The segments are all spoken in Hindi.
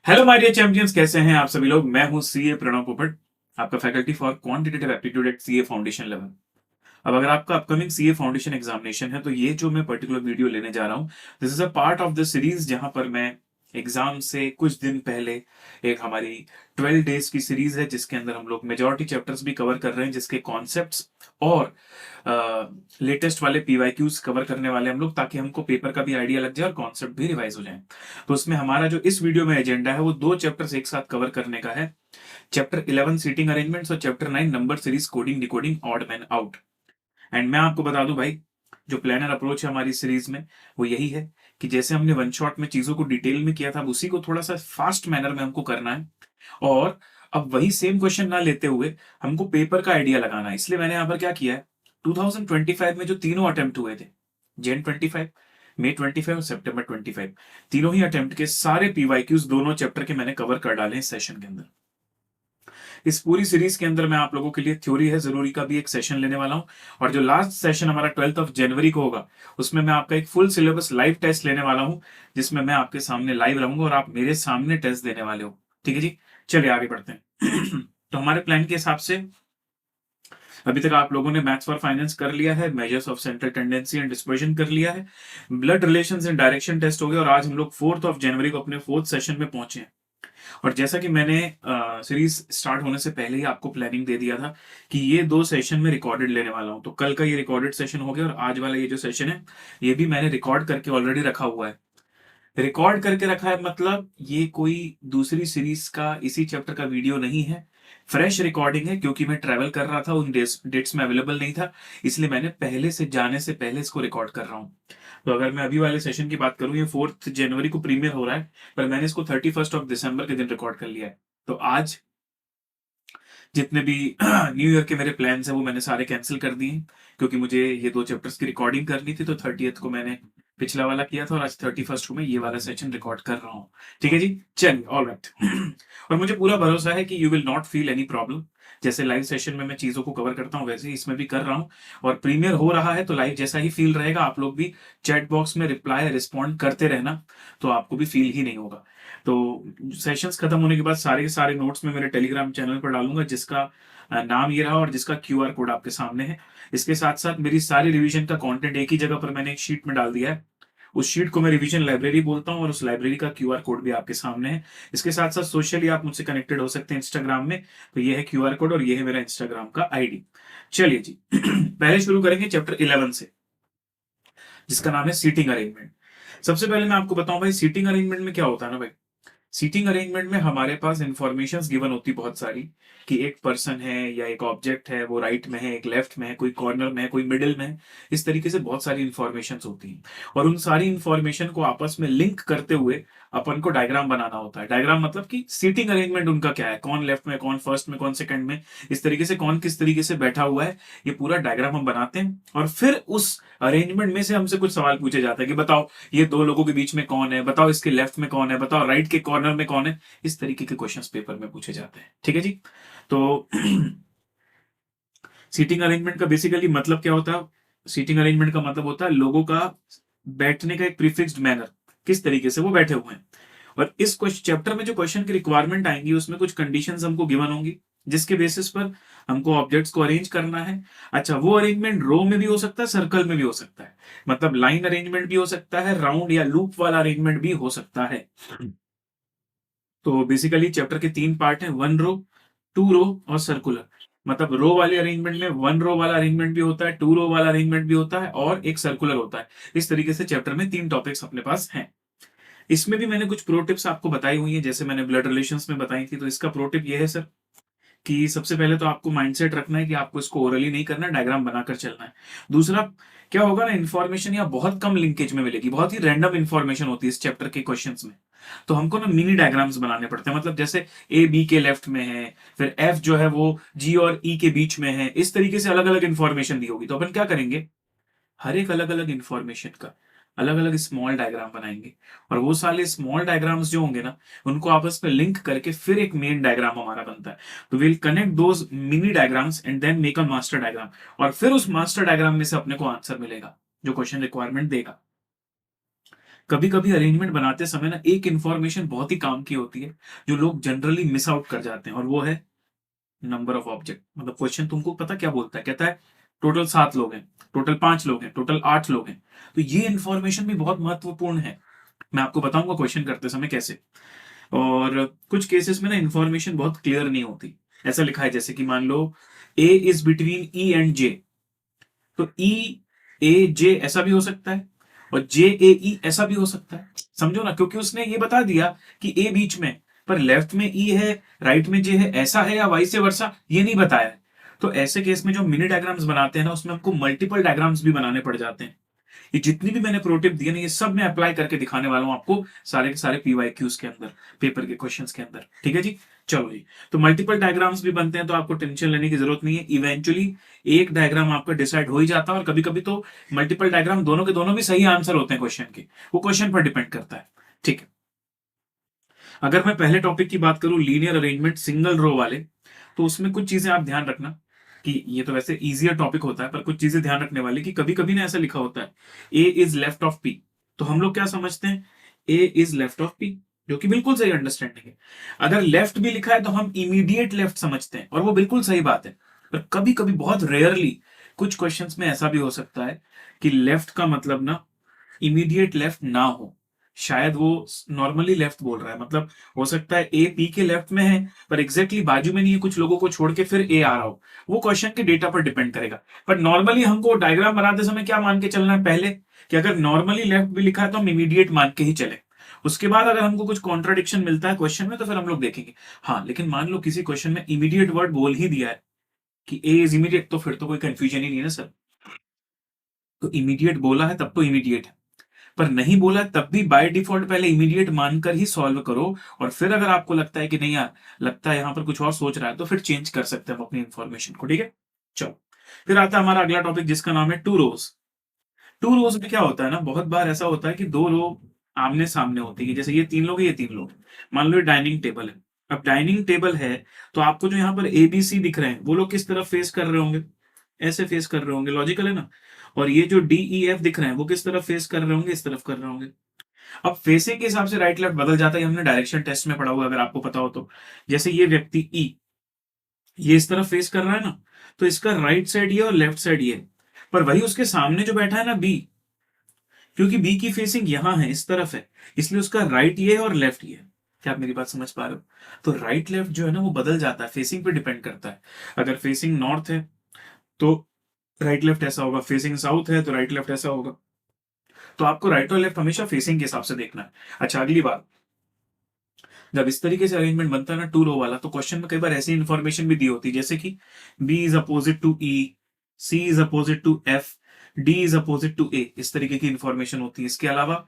हेलो माय डियर चैंपियंस, कैसे हैं आप सभी लोग। मैं हूं सीए प्रणव पोपट, आपका faculty for quantitative aptitude at CA foundation level. अब अगर आपका अपकमिंग सीए फाउंडेशन एग्जामिनेशन है तो ये जो मैं पर्टिकुलर वीडियो लेने जा रहा हूँ, this is a part of the series जहां पर मैं एग्जाम से कुछ दिन पहले एक हमारी 12 डेज की सीरीज है जिसके अंदर हम लोग मेजॉरिटी चैप्टर्स भी कवर कर रहे हैं, जिसके कॉन्सेप्ट्स और लेटेस्ट वाले पीवाईक्यूज कवर करने वाले हम लोग, ताकि हमको पेपर का भी आइडिया लग जाए और कॉन्सेप्ट भी रिवाइज हो जाए। तो उसमें हमारा जो इस वीडियो में एजेंडा है वो दो चैप्टर्स एक साथ कवर करने का है। चैप्टर 11 सीटिंग अरेंजमेंट्स और chapter 9 number series coding decoding odd man out. And मैं आपको बता दूं भाई, जो प्लानर अप्रोच है हमारी सीरीज में वो यही है कि जैसे हमने वन शॉट में चीजों को डिटेल में किया था, अब उसी को थोड़ा सा फास्ट मैनर में हमको करना है। और अब वही सेम क्वेश्चन ना लेते हुए हमको पेपर का आइडिया लगाना है। इसलिए मैंने यहां पर क्या किया है, 2025 में जो तीनों अटेम्प्ट हुए थे, जैन 25, मई 25 और सितंबर 25, तीनों ही अटेम्प्ट के सारे पीवाईक्यूज दोनों चैप्टर के मैंने कवर कर डाले इस सेशन के अंदर। इस पूरी सीरीज के अंदर मैं आप लोगों के लिए थ्योरी है जरूरी का भी एक सेशन लेने वाला हूं, और जो लास्ट सेशन हमारा 12 जनवरी को होगा उसमें मैं आपका एक फुल सिलेबस लाइव टेस्ट लेने वाला हूं, जिसमें मैं आपके सामने लाइव रहूंगा और आप मेरे सामने टेस्ट देने वाले हो। ठीक है जी, चलिए आगे बढ़ते हैं। तो हमारे प्लान के हिसाब से अभी तक आप लोगों ने मैथ्स फॉर फाइनेंस कर लिया है, measures of central tendency and dispersion कर लिया है, blood relations and direction test हो गया, और आज हम लोग 4 जनवरी को अपने फोर्थ सेशन में पहुंचे हैं। और जैसा कि मैंने सीरीज स्टार्ट होने से पहले ही आपको प्लानिंग दे दिया था कि ये दो सेशन में रिकॉर्डेड लेने वाला हूं, तो कल का ये रिकॉर्डेड सेशन हो गया और आज वाला ये जो सेशन है ये भी मैंने रिकॉर्ड करके ऑलरेडी रखा हुआ है। रिकॉर्ड करके रखा है मतलब ये कोई दूसरी सीरीज का इसी चैप्टर का वीडियो नहीं है, फ्रेश रिकॉर्डिंग है, क्योंकि मैं ट्रैवल कर रहा था, उन डेट्स में अवेलेबल नहीं था, इसलिए मैंने पहले से जाने से पहले इसको रिकॉर्ड कर रहा हूं। तो अगर मैं अभी वाले सेशन की बात करूं, ये 4 जनवरी को प्रीमियर हो रहा है, पर मैंने इसको 31 दिसंबर के दिन रिकॉर्ड कर लिया है। तो आज जितने भी न्यू ईयर के मेरे प्लान्स हैं वो मैंने सारे कैंसिल कर दिए, क्योंकि मुझे ये दो चैप्टर्स की रिकॉर्डिंग करनी थी। तो 30th को मैंने पिछला वाला किया था और आज 31st को मैं ये वाला सेशन रिकॉर्ड कर रहा हूँ। ठीक है जी, चलिए ऑल राइट। और मुझे पूरा भरोसा है कि you will not feel any problem. जैसे लाइव सेशन में मैं चीजों को कवर करता हूँ वैसे ही इसमें भी कर रहा हूँ, और प्रीमियर हो रहा है तो लाइव जैसा ही फील रहेगा। आप लोग भी चैट बॉक्स में रिप्लाई रिस्पॉन्ड करते रहना, तो आपको भी फील ही नहीं होगा। तो सेशंस खत्म होने के बाद सारे के सारे नोट्स में मेरे टेलीग्राम चैनल पर डालूंगा, जिसका नाम ये रहा और जिसका क्यूआर कोड आपके सामने है। इसके साथ साथ मेरी सारी रिवीजन का कंटेंट एक ही जगह पर मैंने एक शीट में डाल दिया है। उस शीट को मैं रिवीजन लाइब्रेरी बोलता हूँ और उस लाइब्रेरी का क्यूआर कोड भी आपके सामने है। इसके साथ साथ सोशली आप मुझसे कनेक्टेड हो सकते हैं इंस्टाग्राम में, तो ये है क्यूआर कोड और ये है मेरा इंस्टाग्राम का आईडी। चलिए जी, पहले शुरू करेंगे चैप्टर 11 से, जिसका नाम है सीटिंग अरेंजमेंट। सबसे पहले मैं आपको बताऊं भाई, सीटिंग अरेंजमेंट में क्या होता है ना भाई। सीटिंग अरेंजमेंट में हमारे पास इंफॉर्मेशन गिवन होती बहुत सारी, कि एक पर्सन है या एक ऑब्जेक्ट है, वो राइट में है, एक लेफ्ट में है, कोई कॉर्नर में है, कोई मिडिल में है। इस तरीके से बहुत सारी इंफॉर्मेशन होती हैं, और उन सारी इंफॉर्मेशन को आपस में लिंक करते हुए अपन को डायग्राम बनाना होता है। डायग्राम मतलब कि सीटिंग अरेंजमेंट उनका क्या है, कौन लेफ्ट में, कौन फर्स्ट में, कौन सेकंड में, इस तरीके से कौन किस तरीके से बैठा हुआ है, ये पूरा डायग्राम हम बनाते हैं। और फिर उस अरेंजमेंट में से हमसे कुछ सवाल पूछे जाते हैं कि बताओ ये दो लोगों के बीच में कौन है, बताओ इसके लेफ्ट में कौन है, बताओ राइट के कॉर्नर में कौन है। इस तरीके के क्वेश्चंस पेपर में पूछे जाते हैं। ठीक है जी। तो सीटिंग अरेंजमेंट का बेसिकली मतलब क्या होता है, सीटिंग अरेंजमेंट का मतलब होता है लोगों का बैठने का एक प्रीफिक्स्ड मैनर, किस तरीके से वो बैठे हुए हैं। और इस चैप्टर में जो क्वेश्चन की रिक्वायरमेंट आएंगी उसमें कुछ कंडीशंस हमको गिवन होंगी, जिसके बेसिस पर हमको ऑब्जेक्ट्स को अरेंज करना है। अच्छा, वो अरेंजमेंट रो में भी हो सकता है, सर्कल में भी हो सकता है, मतलब लाइन अरेंजमेंट भी हो सकता है, राउंड या लूप वाला अरेंजमेंट भी हो सकता है। तो बेसिकली चैप्टर के 3 पार्ट हैं, 1 रो, 2 रो और सर्कुलर। मतलब रो वाले अरेंजमेंट में 1 रो वाला अरेंजमेंट भी होता है, 2 रो वाला अरेंजमेंट भी होता है, और एक सर्कुलर होता है। इस तरीके से चैप्टर में 3 टॉपिक्स अपने पास हैं। इसमें भी मैंने कुछ प्रो टिप्स आपको बताई हुई है, जैसे मैंने ब्लड रिलेशंस में बताई थी। तो इसका प्रो टिप ये है सर, कि सबसे पहले तो आपको माइंडसेट रखना है कि आपको इसको ओरली नहीं करना, डायग्राम बनाकर चलना है। दूसरा, क्या होगा ना, इन्फॉर्मेशन यहाँ बहुत कम लिंकेज में मिलेगी, बहुत ही रैंडम इन्फॉर्मेशन होती है इस चैप्टर के क्वेश्चंस में। तो हमको ना मिनी डायग्राम्स बनाने पड़ते हैं, मतलब जैसे ए बी के लेफ्ट में है, फिर एफ जो है वो जी और ई के बीच में है, इस तरीके से अलग अलग इन्फॉर्मेशन दी होगी। तो अपन क्या करेंगे, हर एक अलग अलग इंफॉर्मेशन का अलग अलग स्मॉल डायग्राम बनाएंगे, और वो सारे स्मॉल डायग्राम्स जो होंगे ना उनको आपस में लिंक करके फिर एक मेन डायग्राम हमारा बनता है। तो will connect those mini diagrams and then make a master diagram, और फिर उस मास्टर डायग्राम में से अपने को आंसर मिलेगा जो क्वेश्चन रिक्वायरमेंट देगा। कभी कभी अरेंजमेंट बनाते समय ना एक इंफॉर्मेशन बहुत ही काम की होती है जो लोग जनरली मिस आउट कर जाते हैं, और वो है नंबर ऑफ ऑब्जेक्ट। मतलब क्वेश्चन तुमको पता क्या बोलता है, कहता है टोटल 7 लोग हैं, टोटल 5 लोग हैं, टोटल 8 लोग हैं। तो ये इंफॉर्मेशन भी बहुत महत्वपूर्ण है। मैं आपको बताऊंगा क्वेश्चन करते समय कैसे। और कुछ केसेस में ना इंफॉर्मेशन बहुत क्लियर नहीं होती। ऐसा लिखा है जैसे कि मान लो ए इज बिटवीन ई एंड जे, तो ई ए जे ऐसा भी हो सकता है और जे ए ई ऐसा भी हो सकता है। समझो ना, क्योंकि उसने ये बता दिया कि ए बीच में, पर लेफ्ट में ई है, राइट में जे है, ऐसा है या वाइस वर्सा ये नहीं बताया है। तो ऐसे केस में जो मिनी डायग्राम्स बनाते हैं ना, उसमें हमको मल्टीपल डायग्राम्स भी बनाने पड़ जाते हैं। ये जितनी भी मैंने प्रो टिप दिए ना, ये सब मैं अप्लाई करके दिखाने वाला हूं आपको सारे के सारे पीवाईक्यूज के अंदर, पेपर के क्वेश्चंस के अंदर। ठीक है जी, चलो जी। तो मल्टीपल डायग्राम्स भी बनते हैं, तो आपको टेंशन लेने की जरूरत नहीं है। इवेंचुअली एक डायग्राम आपका डिसाइड हो ही जाता है, और कभी कभी तो मल्टीपल डायग्राम दोनों के दोनों भी सही आंसर होते हैं क्वेश्चन के। वो क्वेश्चन पर डिपेंड करता है। ठीक है, अगर मैं पहले टॉपिक की बात करूं, लीनियर अरेंजमेंट सिंगल रो वाले, तो उसमें कुछ चीजें आप ध्यान रखना कि ये तो वैसे इजियर टॉपिक होता है, पर कुछ चीजें ध्यान रखने वाली कि कभी कभी ना ऐसा लिखा होता है A is left of P. तो हम लोग क्या समझते हैं, ए इज लेफ्ट ऑफ पी, जो कि बिल्कुल सही अंडरस्टैंडिंग है। अगर लेफ्ट भी लिखा है तो हम इमीडिएट लेफ्ट समझते हैं, और वो बिल्कुल सही बात है। पर कभी कभी बहुत रेयरली कुछ क्वेश्चंस में ऐसा भी हो सकता है कि लेफ्ट का मतलब ना इमीडिएट लेफ्ट ना हो। शायद वो नॉर्मली लेफ्ट बोल रहा है, मतलब हो सकता है ए पी के लेफ्ट में है पर एग्जैक्टली बाजू में नहीं है, कुछ लोगों को छोड़ के फिर ए आ रहा हो। वो क्वेश्चन के डेटा पर डिपेंड करेगा। पर नॉर्मली हमको डायग्राम बनाते समय क्या मान के चलना है पहले, कि अगर नॉर्मली लेफ्ट भी लिखा है तो हम इमीडिएट मान के ही चले। उसके बाद अगर हमको कुछ कॉन्ट्राडिक्शन मिलता है क्वेश्चन में तो फिर हम लोग देखेंगे। हाँ, लेकिन मान लो किसी क्वेश्चन में इमीडिएट वर्ड बोल ही दिया है कि ए इज इमीडिएट, तो फिर तो कोई कंफ्यूजन ही नहीं है ना सर। तो इमीडिएट बोला है तब तो इमीडिएट है, पर नहीं बोला तब भी बाय डिफॉल्ट पहले इमीडिएट मानकर ही सॉल्व करो। और फिर अगर आपको लगता है कि नहीं यार, लगता है यहां पर कुछ और सोच रहा है, तो फिर चेंज कर सकते हैं हम अपनी इंफॉर्मेशन को। ठीक है, चलो। फिर आता है हमारा अगला टॉपिक जिसका नाम है टू रोज। टू रोज में क्या होता है ना, बहुत बार ऐसा होता है कि दो रो आमने सामने होती है, जैसे ये 3 लोग है, ये 3 लोग हैं। मान लो ये डाइनिंग टेबल है। अब डाइनिंग टेबल है तो आपको जो यहाँ पर ए बी सी दिख रहे हैं, वो लोग किस तरफ फेस कर रहे होंगे, ऐसे फेस कर रहे होंगे, लॉजिकल है ना। और ये जो डी ई एफ दिख रहे हैं वो किस तरफ फेस कर रहे होंगे, इस तरफ कर रहे होंगे। अब फेसिंग के हिसाब से राइट लेफ्ट बदल जाता है, हमने डायरेक्शन टेस्ट में पढ़ा हुआ, अगर आपको पता हो तो। जैसे ये व्यक्ति ई, ये इस तरफ फेस कर रहा है ना, तो इसका राइट साइड ये और लेफ्ट साइड ये। पर वही उसके सामने जो बैठा है ना बी, क्योंकि बी की फेसिंग यहां है, इस तरफ है, इसलिए उसका राइट ये है और लेफ्ट ये है। क्या आप मेरी बात समझ पा रहे हो? तो राइट लेफ्ट जो है ना वो बदल जाता है, फेसिंग पे डिपेंड करता है। अगर फेसिंग नॉर्थ है तो राइट लेफ्ट ऐसा होगा, फेसिंग साउथ है तो राइट लेफ्ट ऐसा होगा। तो आपको राइट और लेफ्ट हमेशा फेसिंग के हिसाब से देखना है। अच्छा, अगली बात, जब इस तरीके से अरेंजमेंट बनता है ना टू रो वाला, तो क्वेश्चन में कई बार ऐसी इंफॉर्मेशन भी दी होती है जैसे कि B is opposite to E, C is opposite to F, D is opposite to A, इस तरीके की इंफॉर्मेशन होती है। इसके अलावा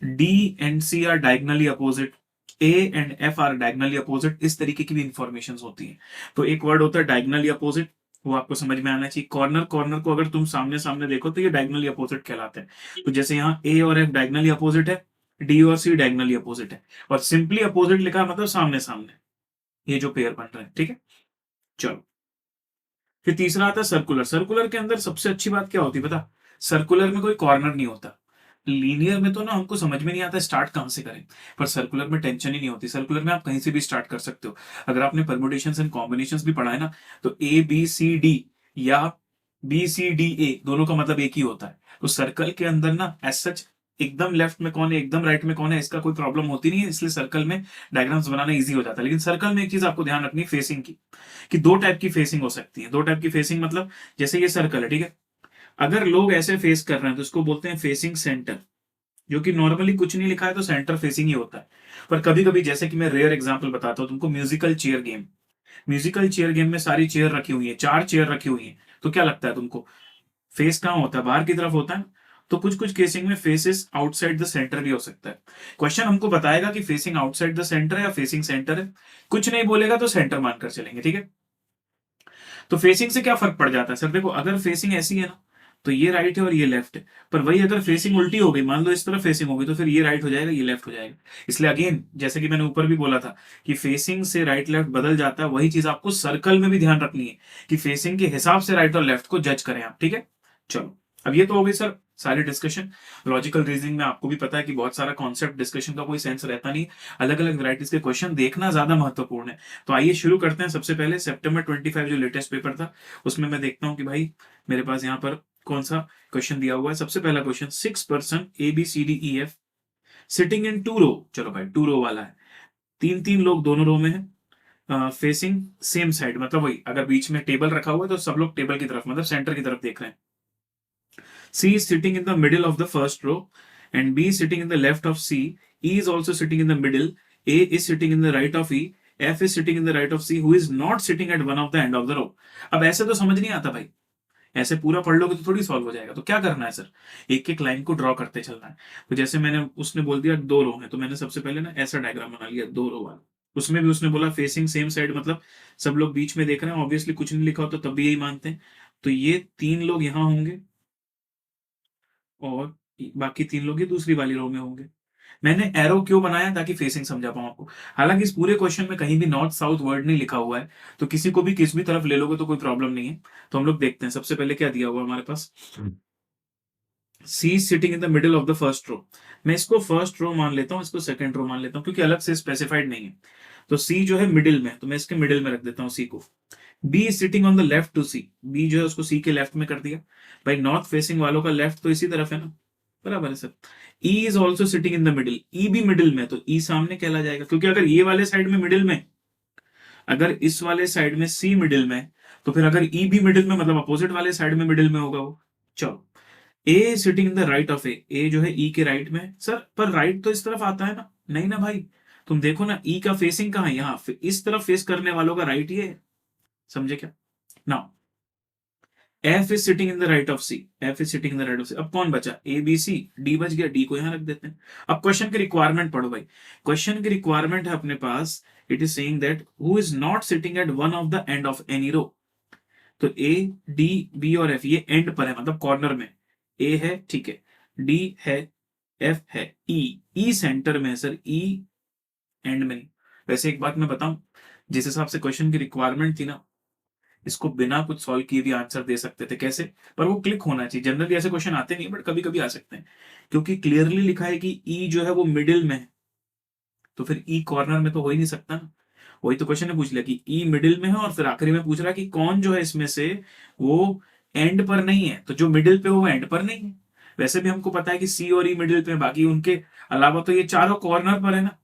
D and C are diagonally opposite, A and F are diagonally opposite, इस तरीके की भी इंफॉर्मेशन होती है। तो एक वर्ड होता है डायगनली अपोजिट, वो आपको समझ में आना चाहिए। कॉर्नर कॉर्नर को अगर तुम सामने सामने देखो तो ये डायगनली अपोजिट कहलाते हैं। तो जैसे यहाँ ए और एफ डायगनली अपोजिट है, डी और सी डायगनली अपोजिट है, और सिंपली अपोजिट लिखा मतलब सामने सामने, ये जो पेयर बन रहा है। ठीक है, चलो। फिर तीसरा आता है सर्कुलर। सर्कुलर के अंदर सबसे अच्छी बात क्या होती है पता, सर्कुलर में कोई कॉर्नर नहीं होता। लीनियर में तो ना हमको समझ में नहीं आता स्टार्ट कहां से करें, पर सर्कुलर में टेंशन ही नहीं होती। सर्कुलर में आप कहीं से भी स्टार्ट कर सकते हो। अगर आपने परम्यूटेशंस एंड कॉम्बिनेशंस भी पढ़ा है ना, तो ए बी सी डी या बी सी डी ए दोनों का मतलब एक ही होता है। तो सर्कल के अंदर ना एज सच एकदम लेफ्ट में कौन है एकदम राइट में कौन है इसका कोई प्रॉब्लम होती नहीं है, इसलिए सर्कल में डायग्राम्स बनाना इजी हो जाता है। लेकिन सर्कल में एक चीज आपको ध्यान रखनी है फेसिंग की, कि दो टाइप की फेसिंग हो सकती है। दो टाइप की फेसिंग मतलब, जैसे ये सर्कल है, ठीक है, अगर लोग ऐसे फेस कर रहे हैं तो इसको बोलते हैं फेसिंग सेंटर, जो कि नॉर्मली कुछ नहीं लिखा है तो सेंटर फेसिंग ही होता है। पर कभी कभी, जैसे कि मैं रेयर एग्जांपल बताता हूं तुमको, musical chair game. Musical chair game में सारी चेयर रखी हुई है, 4 चेयर रखी हुई है, तो क्या लगता है तुमको, फेस कहां होता है, बाहर की तरफ होता है। तो कुछ कुछ केसिंग में फेसेस आउटसाइड द सेंटर भी हो सकता है। क्वेश्चन हमको बताएगा कि फेसिंग आउटसाइड द सेंटर है या फेसिंग सेंटर है, कुछ नहीं बोलेगा तो सेंटर मानकर चलेंगे। ठीक है, तो फेसिंग से क्या फर्क पड़ जाता है सर, देखो अगर फेसिंग ऐसी है ना तो ये राइट है और ये लेफ्ट है। पर वही अगर फेसिंग उल्टी हो गई, मान लो इस तरफ फेसिंग होगी, तो फिर ये राइट हो जाएगा, ये लेफ्ट हो जाएगा। इसलिए अगेन, जैसे कि मैंने ऊपर भी बोला था कि फेसिंग से राइट लेफ्ट बदल जाता है, वही चीज आपको सर्कल में भी ध्यान रखनी है कि फेसिंग के हिसाब से राइट और लेफ्ट को जज करें आप। ठीक है, चलो। अब ये तो हो गई सर सारे डिस्कशन लॉजिकल रीजनिंग में आपको भी पता है कि बहुत सारा कॉन्सेप्ट डिस्कशन का कोई सेंस रहता नहीं, अलग अलग वैरायटीज के क्वेश्चन देखना ज्यादा महत्वपूर्ण है। तो आइए शुरू करते हैं। सबसे पहले सितंबर 25 जो लेटेस्ट पेपर था उसमें मैं देखता हूँ कि भाई मेरे पास यहाँ पर कौन सा क्वेश्चन दिया हुआ है। सबसे पहला question, 6 person ABCDEF sitting in 2 रो। चलो भाई 2 रो वाला है, 3 3 लोग दोनों रो में है, फेसिंग सेम साइड, मतलब वही अगर बीच में टेबल रखा हुआ है तो सब लोग टेबल की तरफ मतलब सेंटर की तरफ देख रहे हैं। C is sitting in the middle of the first row and B is sitting in the left of C. E is also sitting in the middle. A is sitting in the right of E. F is sitting in the right of C, who is not sitting at one of the end of the row. अब ऐसे तो समझ नहीं आता भाई, ऐसे पूरा पढ़ लोगे तो थोड़ी सॉल्व हो जाएगा। तो क्या करना है सर, एक एक लाइन को ड्रॉ करते चलना है। तो जैसे मैंने, उसने बोल दिया 2 रो है, तो मैंने सबसे पहले ना ऐसा डायग्राम बना लिया 2 रो वाला। उसमें भी उसने बोला फेसिंग सेम साइड, मतलब सब लोग बीच में देख रहे हैं। ऑब्वियसली कुछ नहीं लिखा हो तो तब भी यही मानते हैं। तो ये 3 लोग यहाँ होंगे और बाकी 3 लोग ये दूसरी वाली रो में होंगे। मैंने एरो क्यों बनाया, ताकि फेसिंग समझा पाऊं आपको। हालांकि इस पूरे क्वेश्चन में कहीं भी नॉर्थ साउथ वर्ड नहीं लिखा हुआ है, तो किसी को भी किस भी तरफ ले लोगे तो कोई प्रॉब्लम नहीं है। तो हम लोग देखते हैं सबसे पहले क्या दिया हुआ हमारे पास। C sitting in the middle of the first row. मैं इसको फर्स्ट रो मान लेता हूं, इसको सेकंड रो मान लेता हूं, क्योंकि अलग से स्पेसिफाइड नहीं है। तो सी जो है मिडिल में, तो मैं इसके मिडिल में रख देता हूं सी को। B is sitting on the left to C. B जो है उसको सी के लेफ्ट में कर दिया। भाई नॉर्थ फेसिंग वालों का लेफ्ट तो इसी तरफ है ना, बराबर है sir. E is also sitting in the middle. E भी मिडिल में, तो ई सामने कहला जाएगा, क्योंकि अगर ये वाले साइड में मिडिल में, अगर इस वाले साइड में सी मिडिल में, तो फिर अगर ई भी मिडिल में मतलब अपोजिट वाले साइड में मिडिल में होगा वो। चलो, A sitting in the right of A. A जो है ई के राइट में। सर पर राइट तो इस तरफ आता है ना, नहीं ना भाई। तुम देखो ना ई का फेसिंग कहां है, यहाँ इस तरफ फेस करने वालों का राइट ये है, समझे क्या। Now F is sitting in the right of C. F is sitting in the right of C. अब कौन बचा, A B C, D बच गया, D को यहां रख देते हैं। अब क्वेश्चन की रिक्वायरमेंट पढ़ो भाई। क्वेश्चन की रिक्वायरमेंट है अपने पास, it is saying that who is not sitting at one of the end of any row. तो A D B और F ये एंड पर है, मतलब कॉर्नर में। A है, ठीक है, D है, F है, E सेंटर में है सर, E एंड में नहीं। वैसे एक बात मैं बताऊं, जिस हिसाब से क्वेश्चन की रिक्वायरमेंट थी ना, इसको बिना कुछ सॉल्व किए भी आंसर दे सकते थे। कैसे, पर वो क्लिक होना चाहिए। जनरली ऐसे क्वेश्चन आते नहीं, बट कभी कभी आ सकते हैं, क्योंकि क्लियरली लिखा है कि ई जो है वो मिडिल में है, तो फिर ई कॉर्नर में तो हो ही नहीं सकता ना। वही तो क्वेश्चन ने पूछ लिया कि ई मिडिल में है, और फिर आखिरी में पूछ रहा कि कौन जो है इसमें से वो एंड पर नहीं है, तो जो मिडिल पे वो एंड पर नहीं है। वैसे भी हमको पता है कि सी और ई मिडिल पे, बाकी उनके अलावा तो ये चारों कॉर्नर पर है ना।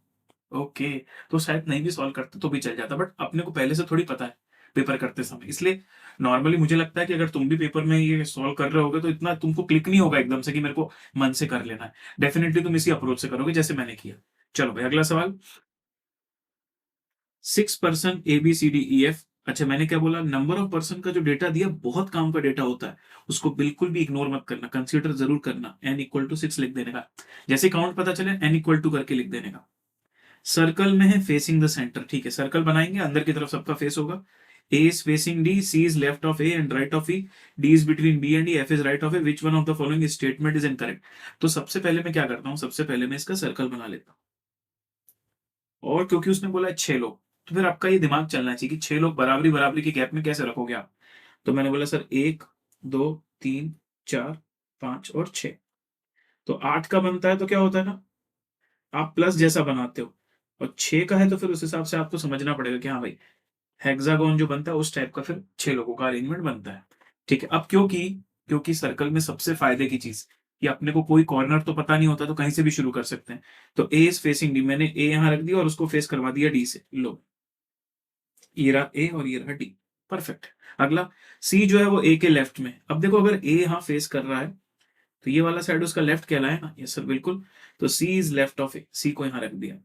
ओके, तो शायद नहीं भी सॉल्व करते तो भी चल जाता, बट अपने को पहले से थोड़ी पता है पेपर करते समय। इसलिए नॉर्मली मुझे लगता है कि अगर तुम भी पेपर में ये सॉल्व कर रहे होगे तो इतना तुमको क्लिक नहीं होगा एकदम से कि मेरे को मन से कर लेना है। डेफिनेटली तुम इसी अप्रोच से करोगे जैसे मैंने किया। चलो भाई अगला सवाल, 6 पर्सन ABCDEF। अच्छा मैंने क्या बोला, नंबर ऑफ पर्सन का जो डेटा दिया बहुत काम का डेटा होता है, उसको बिल्कुल भी इग्नोर मत करना, कंसीडर जरूर करना। n=6 लिख देने का, जैसे काउंट पता चले n=2 करके लिख देने का। सर्कल में है फेसिंग द सेंटर, ठीक है, सर्कल बनाएंगे, अंदर की तरफ सबका फेस होगा। A is facing D, C is left of A and right of E, D is between B and E, F is right of A. Which one of the following statement is incorrect? तो सबसे पहले मैं क्या करता हूं, सबसे पहले मैं इसका सर्कल बना लेता हूं। और क्योंकि उसने बोला है 6 लोग, तो फिर आपका ये दिमाग चलना चाहिए कि 6 लोग बराबरी बराबरी के गैप में कैसे रखोगे आप। तो मैंने बोला सर 1 2 3 4 5 और 6, तो 8 का बनता है तो क्या होता है ना, आप प्लस जैसा बनाते हो, और 6 का है तो फिर उस हिसाब से आपको समझना पड़ेगा कि हाँ भाई हेक्सागोन जो बनता है उस टाइप का फिर 6 लोगों का अरेंजमेंट बनता है। ठीक है, अब क्योंकि क्योंकि सर्कल में सबसे फायदे की चीज कि अपने को कोई कॉर्नर तो पता नहीं होता, तो कहीं से भी शुरू कर सकते हैं। तो ए इज फेसिंग डी, मैंने ए यहां रख दिया और उसको फेस करवा दिया डी से। लो, ये रहा ए और ये रहा डी, परफेक्ट। अगला सी जो है वो ए के लेफ्ट में। अब देखो अगर ए यहां फेस कर रहा है तो ये वाला साइड उसका लेफ्ट कहलाए ना, यस सर बिल्कुल। तो सी इज लेफ्ट ऑफ ए, सी को यहां रख दिया,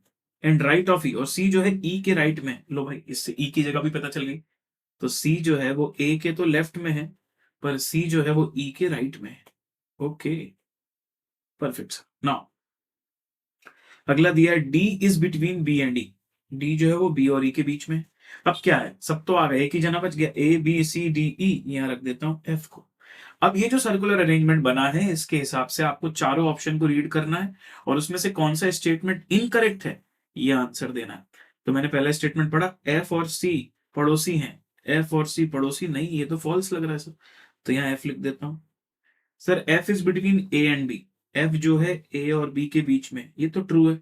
एंड राइट ऑफ ई, और सी जो है ई के राइट में। लो भाई इससे ई की जगह भी पता चल गई। तो सी जो है वो ए के तो लेफ्ट में है, पर सी जो है वो ई के राइट में है। Okay, perfect sir. नाउ अगला दिया है D is between B and E. D जो है वो बी और ई के बीच में। अब क्या है, सब तो आ गए, एक ही जना बच गया, ए बी सी डी ई, यहां रख देता हूं एफ को। अब ये जो सर्कुलर अरेंजमेंट बना है इसके हिसाब से आपको चारों ऑप्शन को रीड करना है, और उसमें से कौन सा स्टेटमेंट इनकरेक्ट है ये आंसर देना है। तो मैंने पहला स्टेटमेंट पढ़ा, एफ और सी पड़ोसी हैं। एफ और सी पड़ोसी नहीं, ये तो फॉल्स लग रहा है सर, तो यहाँ एफ लिख देता हूं। Sir F is between A and B, F जो है ए और बी के बीच में, ये तो ट्रू है।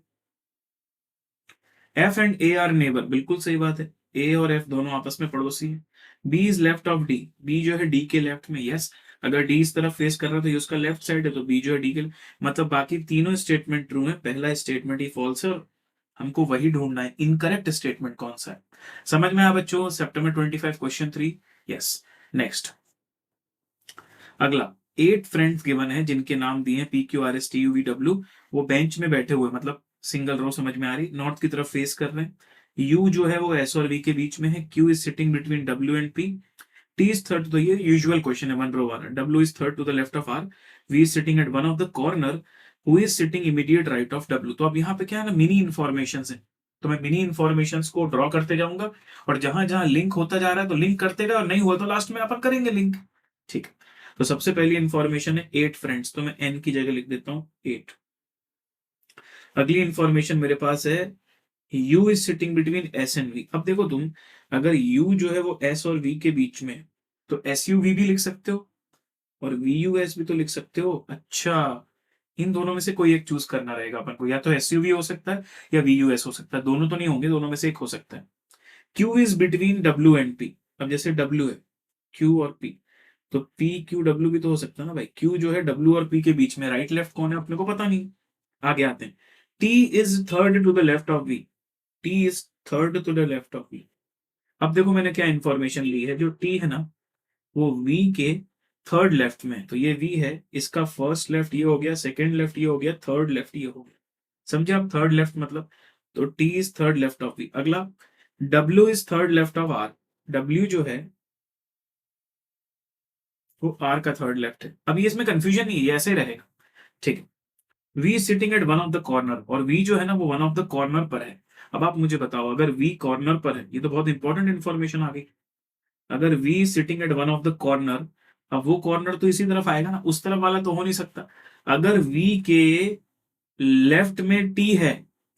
F and A R neighbour, बिल्कुल सही बात है, ए और एफ दोनों आपस में पड़ोसी हैं। B is left of D, B जो है डी के लेफ्ट में, यस। अगर डी इस तरफ फेस कर रहा है तो ये उसका लेफ्ट साइड है, तो बी जो है डी के, मतलब बाकी तीनों स्टेटमेंट ट्रू है, पहला स्टेटमेंट ही फॉल्स है, और हमको वही ढूंढना है इनकरेक्ट स्टेटमेंट कौन सा है। समझ में आया बच्चों? सितंबर 25 क्वेश्चन 3। यस। नेक्स्ट, अगला, 8 फ्रेंड्स गिवन है जिनके नाम दिए P Q R S T U V W. वो बेंच में बैठे हुए, मतलब सिंगल रो, समझ में आ रही, नॉर्थ की तरफ फेस कर रहे हैं। यू जो है वो एस और वी के बीच में है, Q is sitting between W and P, T is third, तो ये यूजुअल क्वेश्चन है, वन रो वाला, W is third to the left of R, V is sitting at one of the corner, who is sitting immediate right of W. तो अब यहाँ पे क्या है ना, मिनी इन्फॉर्मेशन है, तो मैं मिनी इन्फॉर्मेशन को ड्रॉ करते जाऊंगा, और जहां जहां लिंक होता जा रहा है तो लिंक करते गए, और नहीं हुआ तो लास्ट में अपन करेंगे लिंक। ठीक है, तो सबसे पहली इंफॉर्मेशन है 8 फ्रेंड्स, तो मैं एन की जगह लिख देता हूं 8। अगली इंफॉर्मेशन मेरे पास है U is sitting between S and V. अब देखो तुम, अगर U जो है वो S और V के बीच में, तो SUV भी लिख सकते हो और VUS भी तो लिख सकते हो। अच्छा, इन दोनों में से कोई एक चूज करना रहेगा अपन को, या तो SUV हो सकता है या VUS हो सकता है, दोनों तो नहीं होंगे, दोनों में से एक हो सकता है। Q is between W and P। अब जैसे W है, Q और P, तो PQW भी तो हो सकता है ना भाई। Q जो है W और P के बीच में, राइट लेफ्ट कौन है अपने को पता नहीं। आगे आते हैं, T is third to the left of V, T is third to the left of V। अब देखो मैंने क्या इंफॉर्मेशन ली है, जो T है ना वो V के थर्ड लेफ्ट में, तो ये V है, इसका फर्स्ट लेफ्ट ये हो गया, सेकंड लेफ्ट ये हो गया, थर्ड लेफ्ट ये हो गया। समझे आप? थर्ड लेफ्ट मतलब, तो T is third left of V। अगला, W is third left of R, W जो है वो R का थर्ड लेफ्ट है। अभी इसमें कंफ्यूजन नहीं है, ये ऐसे ही रहेगा। ठीक है, V sitting at one of the corner, और V जो है ना वो वन ऑफ द कॉर्नर पर है। अब आप मुझे बताओ, अगर V कॉर्नर पर है, ये तो बहुत इंपॉर्टेंट इंफॉर्मेशन आ गई, अगर V sitting at one of the corner, अब वो कॉर्नर तो इसी तरफ आएगा ना, उस तरफ वाला तो हो नहीं सकता। अगर V के लेफ्ट में T है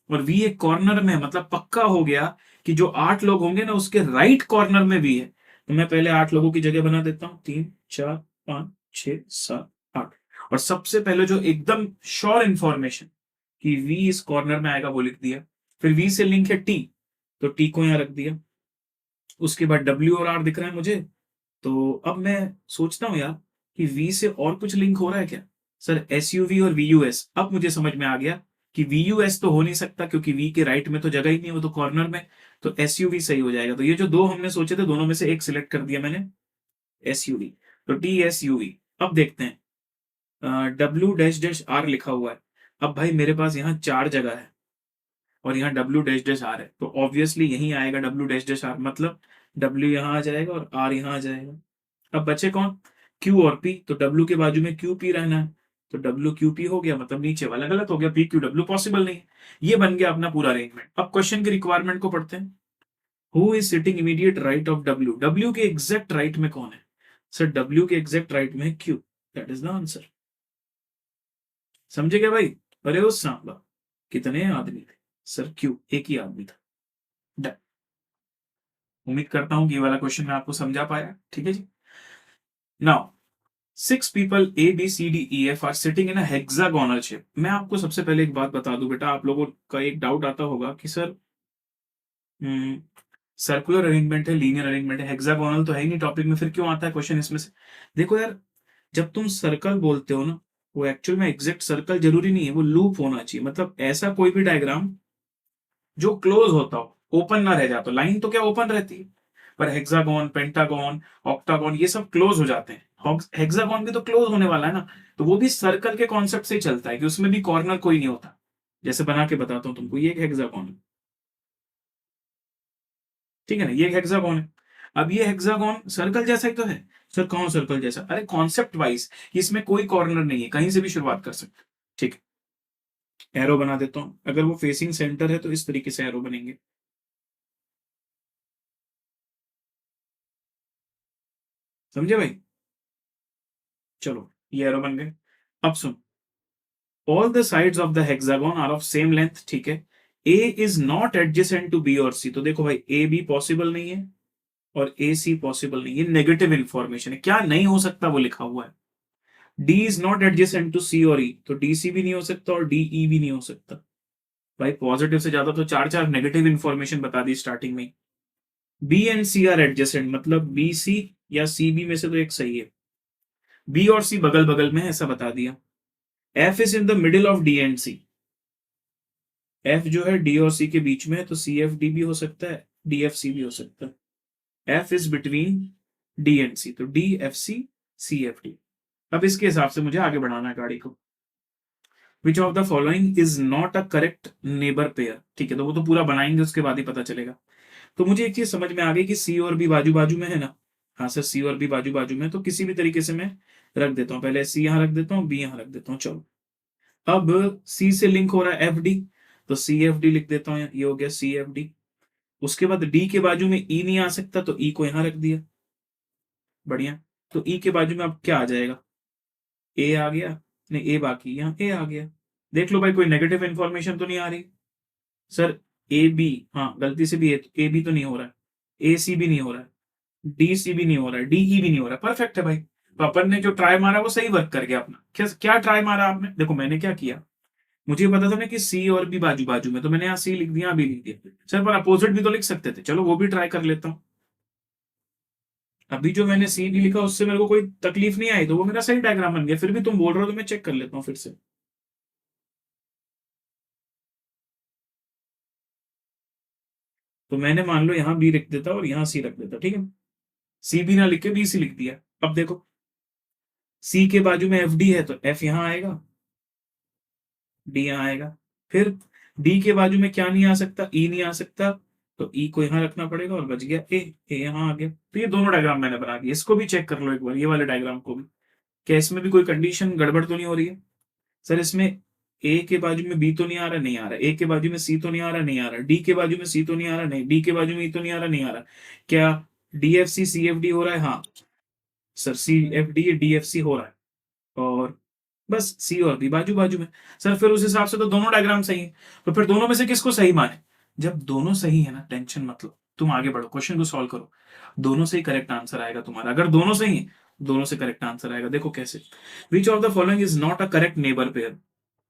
और V एक कॉर्नर में है, मतलब पक्का हो गया कि जो 8 लोग होंगे ना उसके राइट कॉर्नर में V है। तो मैं पहले 8 लोगों की जगह बना देता हूं, 3 4 5 6 7 8। और सबसे पहले जो एकदम श्योर इंफॉर्मेशन कि V इस कॉर्नर में आएगा वो लिख दिया। फिर V से लिंक है T, तो T को यहां रख दिया। उसके बाद W और R दिख रहा है मुझे, तो अब मैं सोचता हूं यार कि V से और कुछ लिंक हो रहा है क्या। सर SUV और VUS, अब मुझे समझ में आ गया कि VUS तो हो नहीं सकता क्योंकि V के राइट में तो जगह ही नहीं है, वो तो कॉर्नर में, तो SUV सही हो जाएगा। तो ये जो दो हमने सोचे थे दोनों में से एक सिलेक्ट कर दिया मैंने, SUV, तो TSUV। अब देखते हैं, W डैश डैश R लिखा हुआ है। अब भाई मेरे पास यहाँ 4 जगह है और यहाँ W डैश डैश R है, तो ऑब्वियसली यही आएगा W डैश डैश R, मतलब W यहाँ आ जाएगा और R यहाँ आ जाएगा। अब बचे कौन, Q और P, तो W के बाजू में QP रहना है, तो WQP हो गया, मतलब नीचे वाला गलत हो गया, PQW पॉसिबल नहीं है। ये बन गया अपना पूरा अरेंजमेंट। अब क्वेश्चन की रिक्वायरमेंट को पढ़ते हैं। Who is sitting immediate right of W, W के एग्जैक्ट राइट में कौन है। सर W के एग्जैक्ट राइट में है Q, that is the answer. समझे क्या भाई? अरे उस सांबा, कितने आदमी थे? सर Q एक ही आदमी था। डन। उम्मीद करता हूं कि ये वाला क्वेश्चन मैं आपको समझा पाया। ठीक है जी। Now 6 people ABCDEF are sitting in a hexagonal shape. मैं आपको सबसे पहले एक बात बता दूं बेटा, आप लोगों का एक डाउट आता होगा कि सर सर्कुलर अरेंजमेंट है, लीनियर अरेंजमेंट है, हेक्सागोनल तो है ही नहीं टॉपिक में, फिर क्यों आता है क्वेश्चन इसमें से। देखो यार, जब तुम सर्कल बोलते हो ना, वो एक्चुअल में एग्जैक्ट सर्कल जरूरी नहीं है, वो लूप होना चाहिए, मतलब ऐसा कोई भी डायग्राम जो क्लोज होता हो, ओपन ना रह जाता। लाइन तो क्या ओपन रहती है, पर हेक्सागोन, पेंटागोन, ऑक्टागोन ये सब क्लोज हो जाते हैं। हेक्सागोन भी तो क्लोज होने वाला है ना, तो वो भी सर्कल के कॉन्सेप्ट से ही चलता है कि उसमें भी कॉर्नर कोई नहीं होता। जैसे बना के बताता हूं तुमको, ये एक हेक्सागोन है, ठीक है ना, ये एक हेक्सागोन है। अब ये हेक्सागोन सर्कल जैसा ही तो है। सर कौन सर्कल जैसा? अरे कॉन्सेप्ट वाइज इसमें कोई कॉर्नर नहीं है, कहीं से भी शुरुआत कर सकते। ठीक है, एरो बना देता हूं, अगर वो फेसिंग सेंटर है तो इस तरीके से एरो बनेंगे। समझे भाई? चलो ये एरो बन गए। अब सुन, all the sides of the hexagon are of same length. ठीक है, A is not adjacent to B और सी, तो देखो भाई ए बी पॉसिबल नहीं है और ए सी पॉसिबल नहीं है, नेगेटिव इंफॉर्मेशन है, क्या नहीं हो सकता वो लिखा हुआ है। D is not adjacent to C और ई, तो डी सी भी नहीं हो सकता और डी ई भी नहीं हो सकता। भाई पॉजिटिव से ज्यादा तो चार चार नेगेटिव इंफॉर्मेशन बता दी स्टार्टिंग में। B and C are adjacent, मतलब बी सी या सी बी में से तो एक सही है। बी और सी बगल बगल में है, ऐसा बता दिया। F is in the middle of D and C, F जो है डी और सी के बीच में है, तो सी एफ डी भी हो सकता है, डी एफ सी भी हो सकता है। F is between D and C, तो D F C, C F D. अब इसके हिसाब से मुझे आगे बढ़ाना है गाड़ी को। विच of the following is not a correct neighbour pair, ठीक है, तो वो तो पूरा बनाएंगे उसके बाद ही पता चलेगा। तो मुझे एक चीज समझ में आ गई कि सी और बी बाजू बाजू में है ना। हाँ सर, सी और बी बाजू बाजू में, तो किसी भी तरीके से मैं रख देता हूँ, पहले सी यहां रख देता हूँ, बी यहां रख देता हूँ। चलो, अब सी से लिंक हो रहा है एफ डी, तो सी एफ डी लिख देता हूँ, ये हो गया सी एफ डी। उसके बाद डी के बाजू में ई नहीं आ सकता, तो ई को यहां रख दिया। बढ़िया। तो ई के बाजू में अब क्या आ जाएगा, ए आ गया, नहीं ए बाकी, यहाँ ए आ गया। देख लो भाई, कोई नेगेटिव इंफॉर्मेशन तो नहीं आ रही। सर ए बी, हाँ गलती से भी ए बी तो नहीं हो रहा है, ए सी भी नहीं हो रहा है, डी सी भी नहीं हो रहा है, डी ई भी नहीं हो रहा है। परफेक्ट है भाई। तो अपन ने जो ट्राई मारा वो सही वर्क कर गया अपना। क्या क्या ट्राई मारा आपने, देखो मैंने क्या किया, मुझे पता था ना कि सी और बी बाजू बाजू में, तो मैंने यहाँ सी लिख दिया, बी लिख दिया। सर पर अपोजिट भी तो लिख सकते थे, चलो वो भी ट्राई कर लेता हूँ। अभी जो मैंने सी डी लिखा उससे मेरे को कोई तकलीफ नहीं आई, तो वो मेरा सही डायग्राम बन गया। फिर भी तुम बोल रहे हो तो मैं चेक कर लेता हूँ फिर से। तो मैंने मान लो यहाँ बी लिख देता और यहाँ सी रख देता, ठीक है। सी बी ना लिख के बी सी लिख दिया। अब देखो, सी के बाजू में एफ डी है, तो एफ यहां आएगा, डी यहां आएगा। फिर डी के बाजू में क्या नहीं आ सकता, ई नहीं आ सकता, तो ई को यहां रखना पड़ेगा और बच गया ए यहां आ गया। तो ये दोनों डायग्राम मैंने बना दिए, इसको भी चेक कर लो एक बार, ये वाले डायग्राम को भी। क्या इसमें भी कोई कंडीशन गड़बड़ तो नहीं हो रही है। सर इसमें ए के बाजू में बी तो नहीं आ रहा, नहीं आ रहा। ए के बाजू में सी तो नहीं आ रहा, नहीं आ रहा। डी के बाजू में सी तो नहीं आ रहा, नहीं। डी के बाजू में ई तो नहीं आ रहा, नहीं आ रहा। क्या D F C C F D हो रहा है, हाँ sir C F D D F C हो रहा है। और बस सी और बी बाजू बाजू में। सर फिर उस हिसाब से तो दोनों डायग्राम सही है, तो फिर दोनों में से किसको सही माने। जब दोनों सही है ना, टेंशन मत लो, तुम आगे बढ़ो, क्वेश्चन को सॉल्व करो, दोनों से ही करेक्ट आंसर आएगा तुम्हारा। अगर दोनों सही है, दोनों से करेक्ट आंसर आएगा। देखो कैसे, which of the following is not a correct neighbour pair.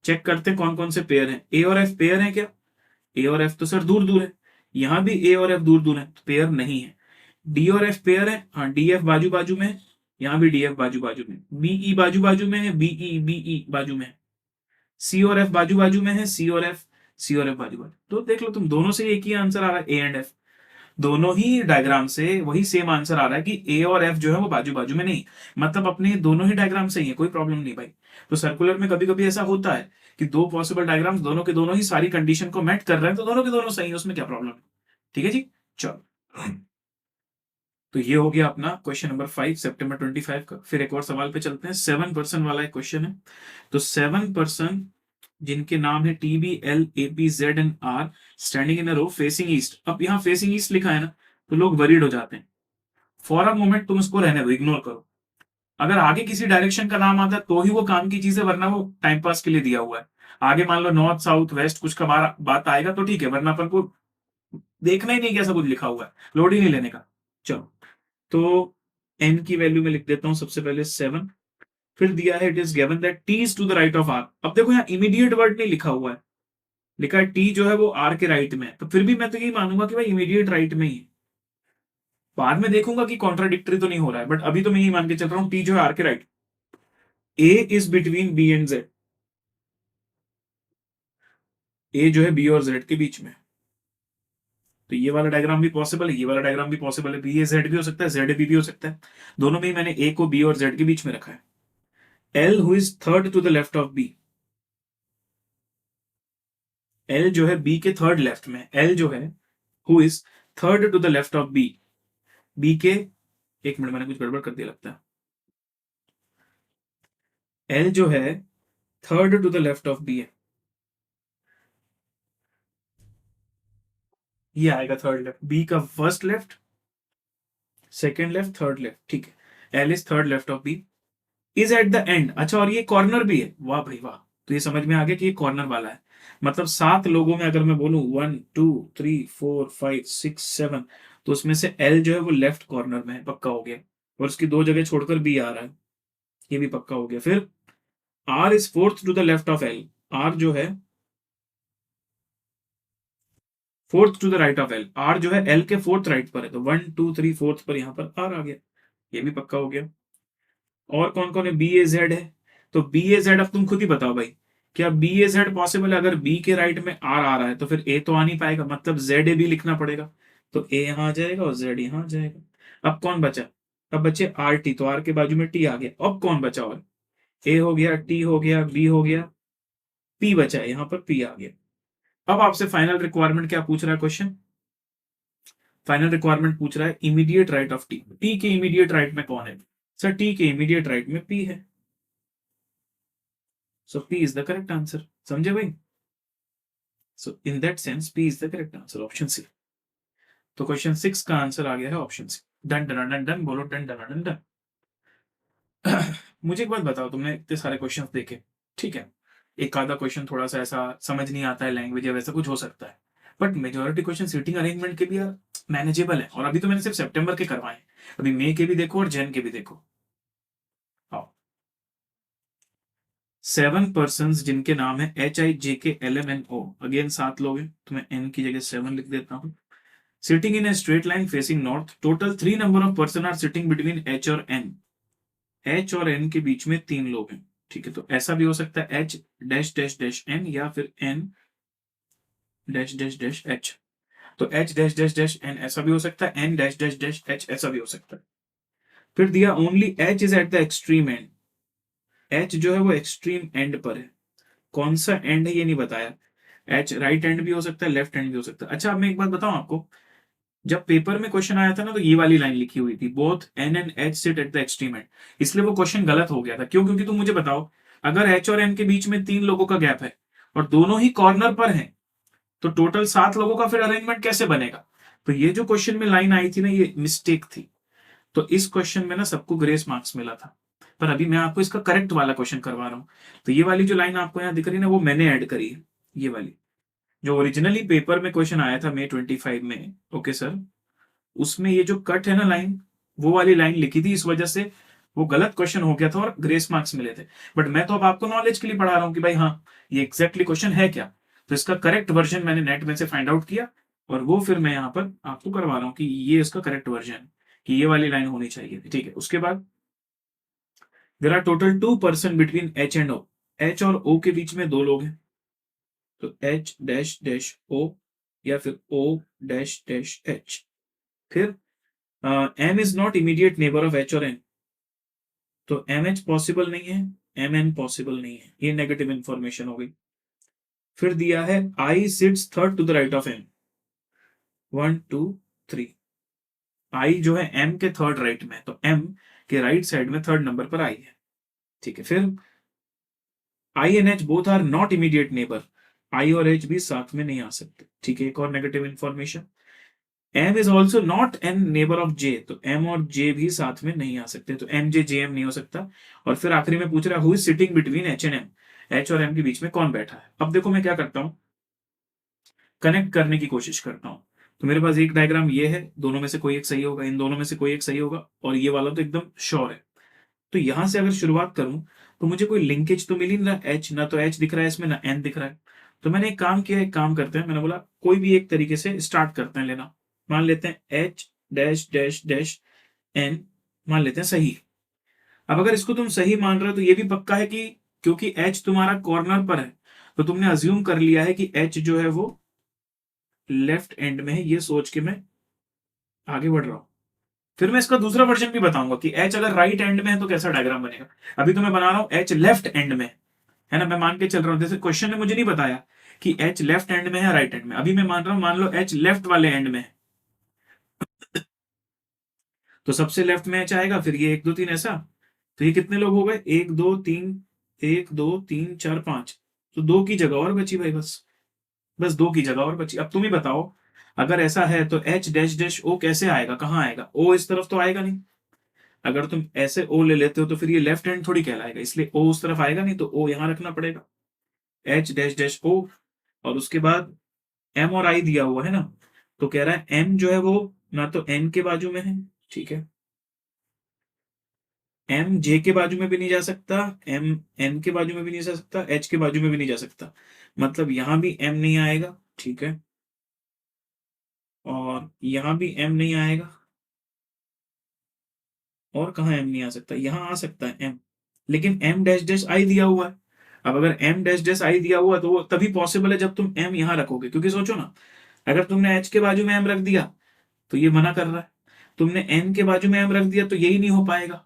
Check करते हैं कौन कौन से पेयर हैं। ए और एफ पेयर है क्या, ए और एफ तो सर दूर दूर है, यहां भी ए और एफ दूर दूर है, तो पेयर नहीं है। डी और एफ पेयर है, हाँ डी एफ बाजू बाजू में है, यहाँ भी डी एफ बाजू बाजू में। बीई बाजू बाजू में है, बीई बाजू में है। सी और एफ बाजू बाजू में है, सी और एफ बाजू बाजू। तो देख लो तुम, दोनों से एक ही आंसर आ रहा है, ए एंड एफ। दोनों ही डायग्राम से वही सेम आंसर आ रहा है कि ए और एफ जो है वो बाजू बाजू में नहीं, मतलब अपने दोनों ही डायग्राम सही है, कोई प्रॉब्लम नहीं भाई। तो सर्कुलर में कभी कभी ऐसा होता है कि दो पॉसिबल डायग्राम्स दोनों के दोनों ही सारी कंडीशन को मेट कर रहे हैं, तो दोनों के दोनों सही है, उसमें क्या प्रॉब्लम है। ठीक है जी, चलो। तो ये हो गया अपना क्वेश्चन नंबर 5 सितंबर 25 का। फिर एक और सवाल पे चलते हैं, 7% वाला एक क्वेश्चन है। तो 7% जिनके नाम है T B L A P Z and R standing in a row facing east. अब यहाँ फेसिंग ईस्ट लिखा है ना, तो लोग वरीड हो जाते हैं। फॉर अ मोमेंट तुम उसको रहने दो, इग्नोर करो। अगर आगे किसी डायरेक्शन का नाम आता है तो ही वो काम की चीज है, वरना वो टाइम पास के लिए दिया हुआ है। आगे मान लो नॉर्थ साउथ वेस्ट कुछ का बात आएगा तो ठीक है, वरना अपन को देखना ही नहीं कैसा कुछ लिखा हुआ है, लोड ही नहीं लेने का। चलो, तो एन की वैल्यू में लिख देता हूं सबसे पहले 7। फिर दिया है it is given that T is to the right of R. अब देखो यहाँ इमीडिएट वर्ड नहीं लिखा हुआ है, लिखा है टी जो है वो आर के राइट में है, तो फिर भी मैं तो यही मानूंगा कि भाई इमीडिएट राइट में ही है। बाद में देखूंगा कि कॉन्ट्राडिक्टरी तो नहीं हो रहा है, बट अभी तो मैं यही मान के चल रहा हूं टी जो है आर के right. A is between B and Z, A जो है बी और जेड के बीच में। तो ये वाला डायग्राम भी पॉसिबल है, ये वाला डायग्राम भी पॉसिबल है, बी ए जेड भी हो सकता है, जेड बी भी हो सकता है। दोनों में ही मैंने ए को बी और जेड के बीच में रखा है। L who is third to the left of B, L जो है बी के थर्ड लेफ्ट में, एल जो है who is third to the left of B, B के, एक मिनट मैंने कुछ गड़बड़ कर दिया लगता है। एल जो है third to the left of B है, ये आएगा थर्ड लेफ्ट, बी का first left, second left, third left, ठीक है। L is third left of B, is at the end. अच्छा, और ये कॉर्नर भी है, वाह भाई वाह। तो ये समझ में आ गया कि ये कॉर्नर वाला है, मतलब 7 लोगों में अगर मैं बोलूं 1 2 3 4 5 6 7, तो उसमें से एल जो है वो लेफ्ट कॉर्नर में है, पक्का हो गया। और उसकी 2 जगह छोड़कर बी आ रहा है, ये भी पक्का हो गया। फिर R is fourth to the left of L, R जो है fourth to the right of L, R जो है एल के फोर्थ राइट पर है, तो 1 2 3 फोर्थ पर यहां पर आर आ गया, ये भी पक्का हो गया। और कौन कौन है, बी ए जेड है, तो बी ए जेड अब तुम खुद ही बताओ भाई, क्या बी ए जेड पॉसिबल है? अगर बी के राइट में आर आ रहा है तो फिर ए तो आ नहीं पाएगा, मतलब जेड ए भी लिखना पड़ेगा, तो ए यहां आ जाएगा और जेड यहां आ जाएगा। अब कौन बचा, अब बचे आर टी, तो आर के बाजू में टी आ गया। अब कौन बचा, और ए हो गया, टी हो गया, बी हो गया, पी बचा है, यहां पर पी आ गया। अब आपसे फाइनल रिक्वायरमेंट क्या पूछ रहा है क्वेश्चन, फाइनल रिक्वायरमेंट पूछ रहा है immediate right of T, T के इमीडिएट राइट में कौन है? सर टी के इमीडिएट राइट में पी है, so P is the correct answer, समझे भाई? So in that sense P is the correct answer, option C. तो क्वेश्चन 6 का आंसर आ गया है option C. Done done done done, बोलो डन डन डन डन। मुझे एक बात बताओ, तुमने इतने सारे क्वेश्चंस देखे, ठीक है, एक आधा क्वेश्चन थोड़ा सा ऐसा समझ नहीं आता है, लैंग्वेज या वैसा कुछ हो सकता है, but majority question seating arrangement के भी यार मैनेजेबल है। और अभी तो मैंने सिर्फ सितंबर के करवाए हैं, अभी मई के भी देखो और जैन के भी देखो। आओ, 7 पर्सन जिनके नाम है HIJKLMNO, अगेन 7 लोग हैं, तो मैं N की जगह 7 लिख देता हूँ। Sitting in a straight line facing north, total 3 number of person are sitting between H और N, H और N के बीच में 3 लोग हैं, ठीक है, तो ऐसा भी हो सकता है H dash dash dash N या फिर N dash dash dash H, तो H dash dash dash N ऐसा भी हो सकता है, N dash dash dash H ऐसा भी हो सकता है। फिर दिया only H is at the extreme and, H जो है वो एक्सट्रीम एंड पर है, कौन सा एंड है ये नहीं बताया, H राइट एंड भी हो सकता है, लेफ्ट एंड भी हो सकता है। अच्छा, अब मैं एक बात बताऊं आपको, जब पेपर में क्वेश्चन आया था ना, तो ये वाली लाइन लिखी हुई थी, both N and H sit at the extreme and, इसलिए वो क्वेश्चन गलत हो गया था। क्यों? क्योंकि तुम मुझे बताओ, अगर H और N के बीच में 3 लोगों का गैप है और दोनों ही कॉर्नर पर हैं, तो टोटल 7 लोगों का फिर अरेंजमेंट कैसे बनेगा? तो ये जो क्वेश्चन में लाइन आई थी ना, ये मिस्टेक थी, तो इस क्वेश्चन में ना सबको ग्रेस मार्क्स मिला था। पर अभी मैं आपको इसका करेक्ट वाला क्वेश्चन करवा रहा हूं, तो ये वाली जो लाइन आपको यहाँ दिख रही है ना, वो मैंने ऐड करी है, ये वाली जो ओरिजिनली पेपर में क्वेश्चन आया था मई 25 में, ओके सर, उसमें ये जो कट है ना लाइन, वो वाली लाइन लिखी थी, इस वजह से वो गलत क्वेश्चन हो गया था और ग्रेस मार्क्स मिले थे। बट मैं तो अब आपको नॉलेज के लिए पढ़ा रहा हूं कि भाई हाँ, ये एग्जैक्टली क्वेश्चन है क्या, तो इसका करेक्ट वर्जन मैंने नेट में से फाइंड आउट किया, और वो फिर मैं यहाँ पर आपको करवा रहा हूँ कि ये इसका करेक्ट वर्जन, कि ये वाली लाइन होनी चाहिए थी, ठीक है। उसके बाद there are total 2 person between H and O, H और O के बीच में 2 लोग हैं, तो H डैश डैश O या फिर O डैश डैश H। फिर M is not immediate neighbour of H और N, तो MH पॉसिबल नहीं है, MN पॉसिबल नहीं है, ये नेगेटिव इंफॉर्मेशन हो गई। फिर दिया है I sits third to the right of M, 1 2 3, I जो है M के थर्ड राइट में, तो M के राइट साइड में थर्ड नंबर पर I है, ठीक है। फिर I and H both are not immediate neighbour, I और H भी साथ में नहीं आ सकते, ठीक है, एक और negative information. M is also not an neighbour of J, तो M और J भी साथ में नहीं आ सकते, तो MJ JM नहीं हो सकता। और फिर आखिरी में पूछ रहा है who is sitting between H and M, H और M के बीच में कौन बैठा है। अब देखो मैं क्या करता हूं, कनेक्ट करने की कोशिश करता हूं। तो मेरे पास एक डायग्राम ये है, दोनों में से कोई एक सही होगा, इन दोनों में से कोई एक सही होगा, और ये वाला तो एकदम श्योर है। तो यहां से अगर शुरुआत करूं, तो मुझे कोई लिंकेज तो मिल ही नहीं रहा, H ना तो H दिख रहा है इसमें, ना N दिख रहा है। तो मैंने एक काम किया, एक काम करते हैं, मैंने बोला कोई भी एक तरीके से स्टार्ट करते हैं लेना, मान लेते हैं H dash dash dash N, मान लेते हैं सही। अब अगर इसको तुम सही मान रहे हो, तो ये भी पक्का है कि क्योंकि H तुम्हारा कॉर्नर पर है, तो तुमने अज्यूम कर लिया है कि H जो है वो लेफ्ट एंड में है, ये सोच के मैं आगे बढ़ रहा हूं। फिर मैं इसका दूसरा वर्जन भी बताऊंगा कि H अगर राइट एंड में है तो कैसा डायग्राम बनेगा। अभी तो मैं बना रहा हूं H लेफ्ट एंड में है ना, मैं मान के चल रहा हूं, जैसे क्वेश्चन ने मुझे नहीं बताया कि H लेफ्ट एंड में है राइट एंड में, अभी मैं मान रहा हूं, मान लो H लेफ्ट वाले एंड में है, तो सबसे लेफ्ट में H आएगा, फिर ये 1 2 3 ऐसा, तो ये कितने लोग हो गए, 1 2 3, 1 2 3 4 5, तो 2 की जगह और बची भाई, बस बस 2 की जगह और बची। अब तुम ही बताओ, अगर ऐसा है तो H डैश डैश O कैसे आएगा, कहां आएगा, O इस तरफ तो आएगा नहीं, अगर तुम ऐसे O ले लेते हो तो फिर ये लेफ्ट हैंड थोड़ी कहलाएगा, इसलिए O उस तरफ आएगा नहीं, तो O यहां रखना पड़ेगा, H डैश डैश O। और उसके बाद M और I दिया हुआ है ना, तो कह रहा है M जो है वो ना तो N के बाजू में है, ठीक है, एम जे के बाजू में भी नहीं जा सकता, एम एन के बाजू में भी नहीं जा सकता, एच के बाजू में भी नहीं जा सकता, मतलब यहां भी एम नहीं आएगा, ठीक है, और यहां भी एम नहीं आएगा, और कहाँ एम नहीं आ सकता, यहां आ सकता है एम, लेकिन एम डैश डैश आई दिया हुआ है। अब अगर एम डैश डैश आई दिया हुआ तो वो तभी पॉसिबल है जब तुम एम यहां रखोगे, क्योंकि सोचो ना, अगर तुमने एच के बाजू में एम रख दिया तो ये मना कर रहा है, तुमने एन के बाजू में एम रख दिया तो यही नहीं हो पाएगा,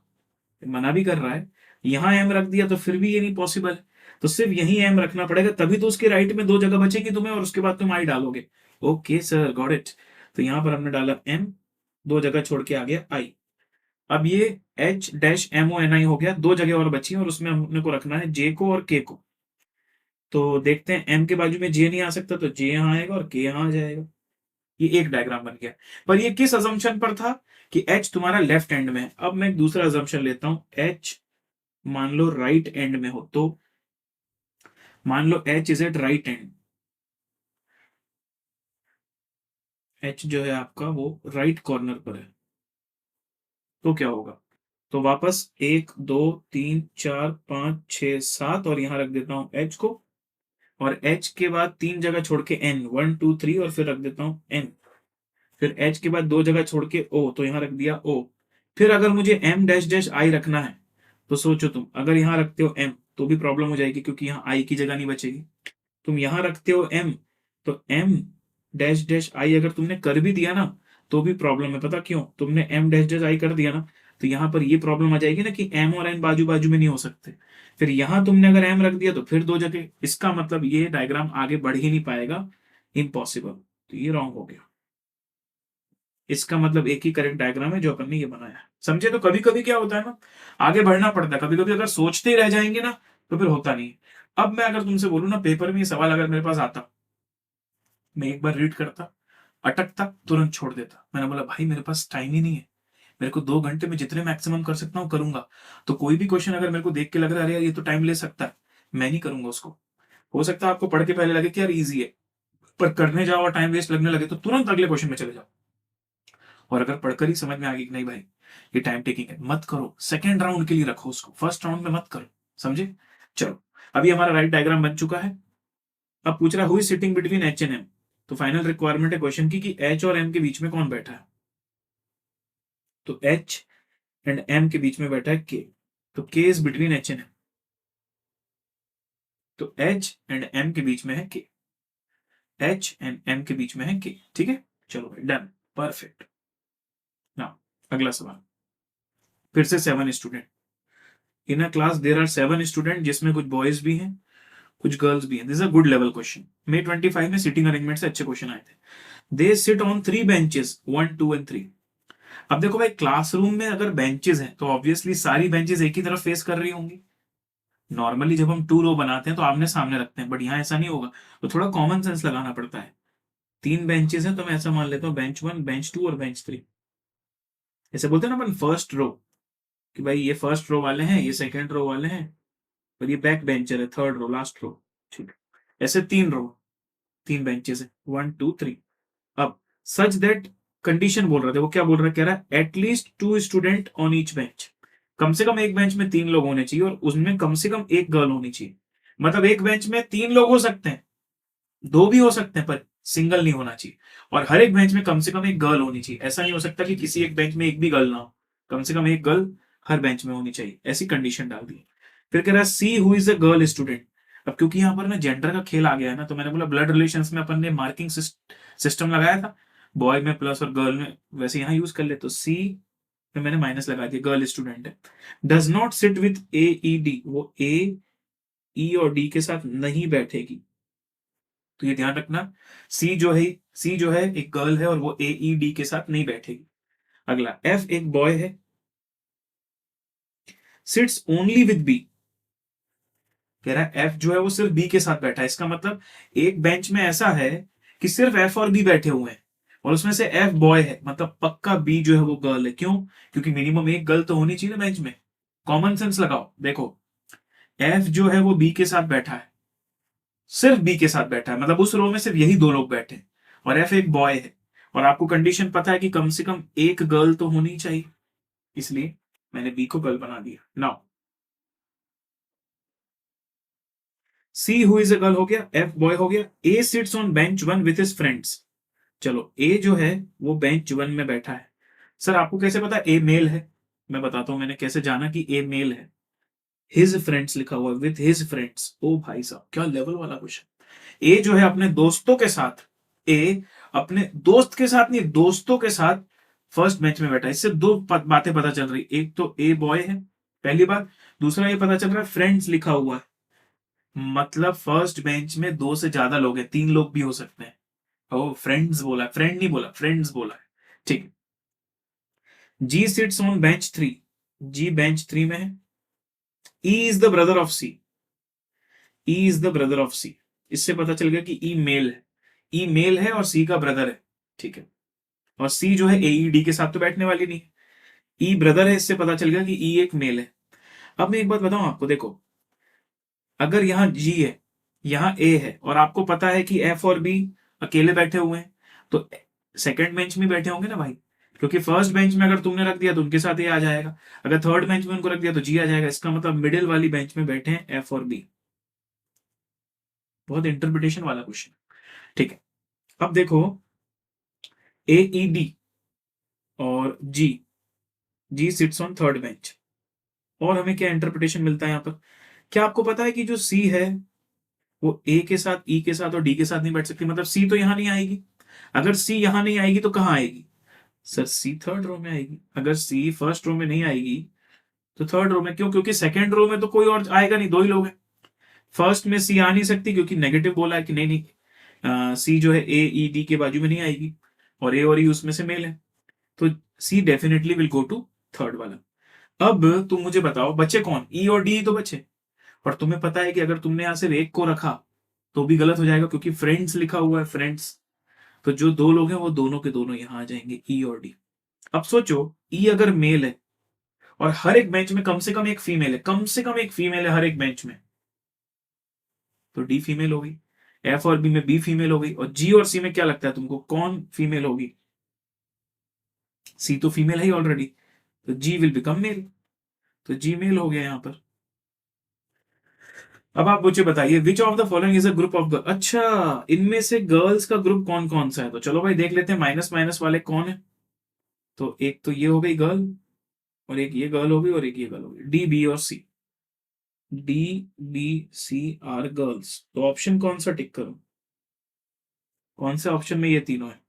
मना भी कर रहा है, यहां एम रख दिया तो फिर भी ये नहीं पॉसिबल है, तो सिर्फ यही एम रखना पड़ेगा, तभी तो उसके राइट में दो जगह बचेगी तुम्हें, और उसके बाद तुम आई डालोगे। Okay sir, got it. तो यहां पर हमने डाला एम, दो जगह छोड़ के आ गया आई। अब ये H dash M O N I हो गया, दो जगह और बची और उसमें हमने को रखना है जे को और के को। तो देखते हैं, एम के बाजू में जे नहीं आ सकता तो जे यहां आएगा और के यहां आ जाएगा। ये एक डायग्राम बन गया। पर ये किस अजम्पशन पर था कि एच तुम्हारा लेफ्ट एंड में है। अब मैं एक दूसरा अजम्पशन लेता हूं, एच मान लो राइट एंड में हो, तो मान लो H is at right end, H जो है आपका वो राइट कॉर्नर पर है, तो क्या होगा, तो वापस एक दो तीन चार पांच छह सात और यहां रख देता हूं एच को, और एच के बाद तीन जगह छोड़ के एन, वन टू थ्री, और फिर रख देता हूं एन, फिर एच के बाद दो जगह छोड़ के ओ, तो यहां रख दिया ओ। फिर अगर मुझे एम डैश डैश आई रखना है तो सोचो तुम, अगर यहां रखते हो एम तो भी प्रॉब्लम हो जाएगी, क्योंकि यहां आई की जगह नहीं बचेगी। तुम यहां रखते हो एम, तो एम डैश डैश आई अगर तुमने कर भी दिया ना तो भी प्रॉब्लम है, पता क्यों, तुमने एम डैश डैश आई कर दिया ना, तो यहां पर ये प्रॉब्लम आ जाएगी ना कि एम और एन बाजू बाजू में नहीं हो सकते। फिर यहां तुमने अगर एम रख दिया तो फिर दो जगह, इसका मतलब ये डायग्राम आगे बढ़ ही नहीं पाएगा, इम्पॉसिबल। तो ये रॉन्ग हो गया, इसका मतलब एक ही करेक्ट डायग्राम है जो अपन ने ये बनाया है। समझे। तो कभी कभी क्या होता है ना, आगे बढ़ना पड़ता है, कभी कभी अगर सोचते ही रह जाएंगे ना तो फिर होता नहीं। अब मैं अगर तुमसे बोलूं ना, पेपर में ये सवाल अगर मेरे पास आता, मैं एक बार रीड करता, अटकता, तुरंत छोड़ देता, मैंने बोला भाई मेरे पास टाइम ही नहीं है, मेरे को 2 घंटे में जितने मैक्सिमम कर सकता हूँ करूंगा। तो कोई भी क्वेश्चन अगर मेरे को देख के लग रहा है अरे यार ये तो टाइम ले सकता है, मैं नहीं करूंगा उसको। हो सकता है आपको पढ़ के पहले लगे कि यार इजी है, पर करने जाओ और टाइम वेस्ट लगने लगे तो तुरंत अगले क्वेश्चन में चले जाओ। और अगर पढ़कर ही समझ में आ गई कि नहीं भाई ये टाइम टेकिंग है, मत करो, सेकेंड राउंड के लिए रखो उसको, फर्स्ट राउंड में मत करो। समझे। चलो, अभी हमारा राइट डायग्राम बन चुका है। अब पूछ रहा who's sitting between H and M, तो फाइनल रिक्वायरमेंट है क्वेश्चन की कि एच और एम के बीच में कौन बैठा है, तो एच एंड एम के बीच में बैठा है के, तो K is between H and M, तो एच एंड एम के बीच में है के, एच एंड एम के बीच में है के, ठीक है। चलो भाई डन, परफेक्ट। ना अगला सवाल, फिर से 7 student in a class, there are 7 student, जिसमें कुछ बॉयज भी हैं कुछ गर्ल्स भी हैं। This is a good level question. May 25 में सीटिंग अरेंजमेंट से अच्छे क्वेश्चन आए थे। They sit on 3 benches 1 2 and 3। अब देखो भाई, क्लासरूम में अगर बेंचेस हैं तो ऑब्वियसली सारी बेंचेस एक ही तरफ फेस कर रही होंगी। नॉर्मली जब हम 2 रो बनाते हैं तो आमने सामने रखते हैं, बट यहाँ ऐसा नहीं होगा, तो थोड़ा कॉमन सेंस लगाना पड़ता है। 3 बेंचेस हैं तो मैं ऐसा मान लेता हूँ बेंच 1 बेंच 2 और बेंच 3। ऐसे बोलते हैं ना अपन फर्स्ट रो, कि भाई ये फर्स्ट रो वाले हैं, ये सेकेंड रो वाले हैं, और ये बैक बेंचर है, थर्ड रो लास्ट रो। ठीक है, ऐसे 3 रो 3 बेंचेस है 1 2 3। अब सच दैट कंडीशन बोल रहे थे, वो क्या बोल रहा है, कह रहा है at least 2 student on each bench, कम से कम एक बेंच में 3 लोग होने चाहिए और उसमें कम से कम एक गर्ल होनी चाहिए। मतलब एक बेंच में 3 लोग हो सकते हैं, दो भी हो सकते हैं, पर सिंगल नहीं होना चाहिए। और हर एक बेंच में कम से कम एक गर्ल होनी चाहिए, ऐसा नहीं हो सकता कि किसी एक बेंच में एक भी गर्ल ना हो, कम से कम एक गर्ल हर बेंच में होनी चाहिए, ऐसी कंडीशन डाल दी। फिर कह रहा है सी who is a girl student. अब क्योंकि यहाँ पर ना जेंडर का खेल आ गया है ना, तो मैंने बोला ब्लड रिलेशंस में अपन ने मार्किंग सिस्टम लगाया था, बॉय में प्लस और गर्ल में, वैसे यहाँ यूज कर ले, तो सी में मैंने माइनस लगा दिया, गर्ल स्टूडेंट है। Does not sit with A E D, वो ए ई और डी के साथ नहीं बैठेगी, तो ये ध्यान रखना। सी जो है एक गर्ल है और वो ए ई डी के साथ नहीं बैठेगी। अगला एफ एक बॉय है, सिट्स ओनली विद बी। कह रहा है एफ जो है वो सिर्फ बी के साथ बैठा है, इसका मतलब एक बेंच में ऐसा है कि सिर्फ एफ और बी बैठे हुए हैं, और उसमें से एफ बॉय है, मतलब पक्का बी जो है वो गर्ल है। क्यों? क्योंकि मिनिमम एक गर्ल तो होनी चाहिए ना बेंच में। कॉमन सेंस लगाओ, देखो एफ जो है वो बी के साथ बैठा है, सिर्फ बी के साथ बैठा है, मतलब उस रो में सिर्फ यही 2 लोग बैठे हैं, और एफ एक बॉय है, और आपको कंडीशन पता है कि कम से कम एक गर्ल तो होनी चाहिए, इसलिए मैंने बी को गर्ल बना दिया। Now C who is a girl हो गया, एफ बॉय हो गया, A sits on bench one with his friends. चलो ए जो है वो बेंच वन में बैठा है। सर आपको कैसे पता ए मेल है? मैं बताता हूं मैंने कैसे जाना कि ए मेल है। हिज फ्रेंड्स लिखा हुआ है, विथ हिज फ्रेंड्स। ओ भाई साहब क्या लेवल वाला क्वेश्चन। ए जो है अपने दोस्तों के साथ, ए अपने दोस्त के साथ नहीं, दोस्तों के साथ फर्स्ट बेंच में बैठा है। इससे दो बातें पता चल रही, एक तो ए बॉय है पहली बात, दूसरा ये पता चल रहा है फ्रेंड्स लिखा हुआ है, मतलब फर्स्ट बेंच में दो से ज्यादा लोग हैं, तीन लोग भी हो सकते हैं। ओ फ्रेंड्स बोला है, फ्रेंड नहीं बोला, फ्रेंड्स बोला है। ठीक है। G sits on bench three, G bench three में है। E is the brother of C, E is the brother of C. इससे पता चल गया कि ई मेल है, ई मेल है और सी का ब्रदर है। ठीक है। और सी जो है एईडी के साथ तो बैठने वाली नहीं है, ई ब्रदर है, इससे पता चल गया कि ई एक मेल है। अब मैं एक बात बताऊं आपको, देखो अगर यहां जी है, यहां ए है, और आपको पता है कि एफ और बी अकेले बैठे हुए हैं, तो सेकंड बेंच में बैठे होंगे ना भाई, क्योंकि फर्स्ट बेंच में अगर तुमने रख दिया तो उनके साथ ए आ जाएगा, अगर थर्ड बेंच में उनको रख दिया तो जी आ जाएगा। इसका मतलब मिडिल वाली बेंच में बैठे हैं एफ और बी। बहुत इंटरप्रिटेशन वाला क्वेश्चन। ठीक है। अब देखो ए ई डी और जी, जी सिट्स ऑन थर्ड बेंच, और हमें क्या इंटरप्रिटेशन मिलता है यहां पर? क्या आपको पता है कि जो सी है वो ए के साथ, ई के साथ और डी के साथ नहीं बैठ सकती, मतलब सी तो यहां नहीं आएगी। अगर सी यहां नहीं आएगी तो कहां आएगी? सर सी थर्ड रो में आएगी। अगर सी फर्स्ट रो में नहीं आएगी तो थर्ड रो में। क्यों? क्योंकि सेकंड रो में तो कोई और आएगा नहीं, दो ही लोग हैं। फर्स्ट में सी आ नहीं सकती क्योंकि नेगेटिव बोला है कि नहीं नहीं, सी जो है ए ई डी के बाजू में नहीं आएगी, और ए और ई उसमें से मेल है, तो C definitely will go to third वाला। अब तुम मुझे बताओ बचे कौन? ई और डी तो बचे, पर तुम्हें पता है कि अगर तुमने यहां सिर्फ एक को रखा तो भी गलत हो जाएगा, क्योंकि फ्रेंड्स लिखा हुआ है, फ्रेंड्स। तो जो दो लोग हैं वो दोनों के दोनों यहां आ जाएंगे, ई और डी। अब सोचो ई अगर मेल है और हर एक बेंच में कम से कम एक फीमेल है, कम से कम एक फीमेल है हर एक बेंच में, तो डी फीमेल हो गई, एफ और बी में बी फीमेल हो गई, और जी और सी में क्या लगता है तुमको कौन फीमेल होगी? सी तो फीमेल है ऑलरेडी, तो जी विल बिकम मेल, तो जी मेल हो गया यहां पर। अब आप मुझे बताइए विच of the following is a group of girl. अच्छा, इनमें से गर्ल्स का ग्रुप कौन कौन सा है? तो चलो भाई देख लेते हैं माइनस माइनस वाले कौन है। तो एक तो ये हो गई गर्ल, और एक ये गर्ल हो गई, और एक ये गर्ल हो गई, डी बी और C. D B C are girls, तो ऑप्शन कौन सा टिक करूं? कौन से ऑप्शन में ये तीनों है?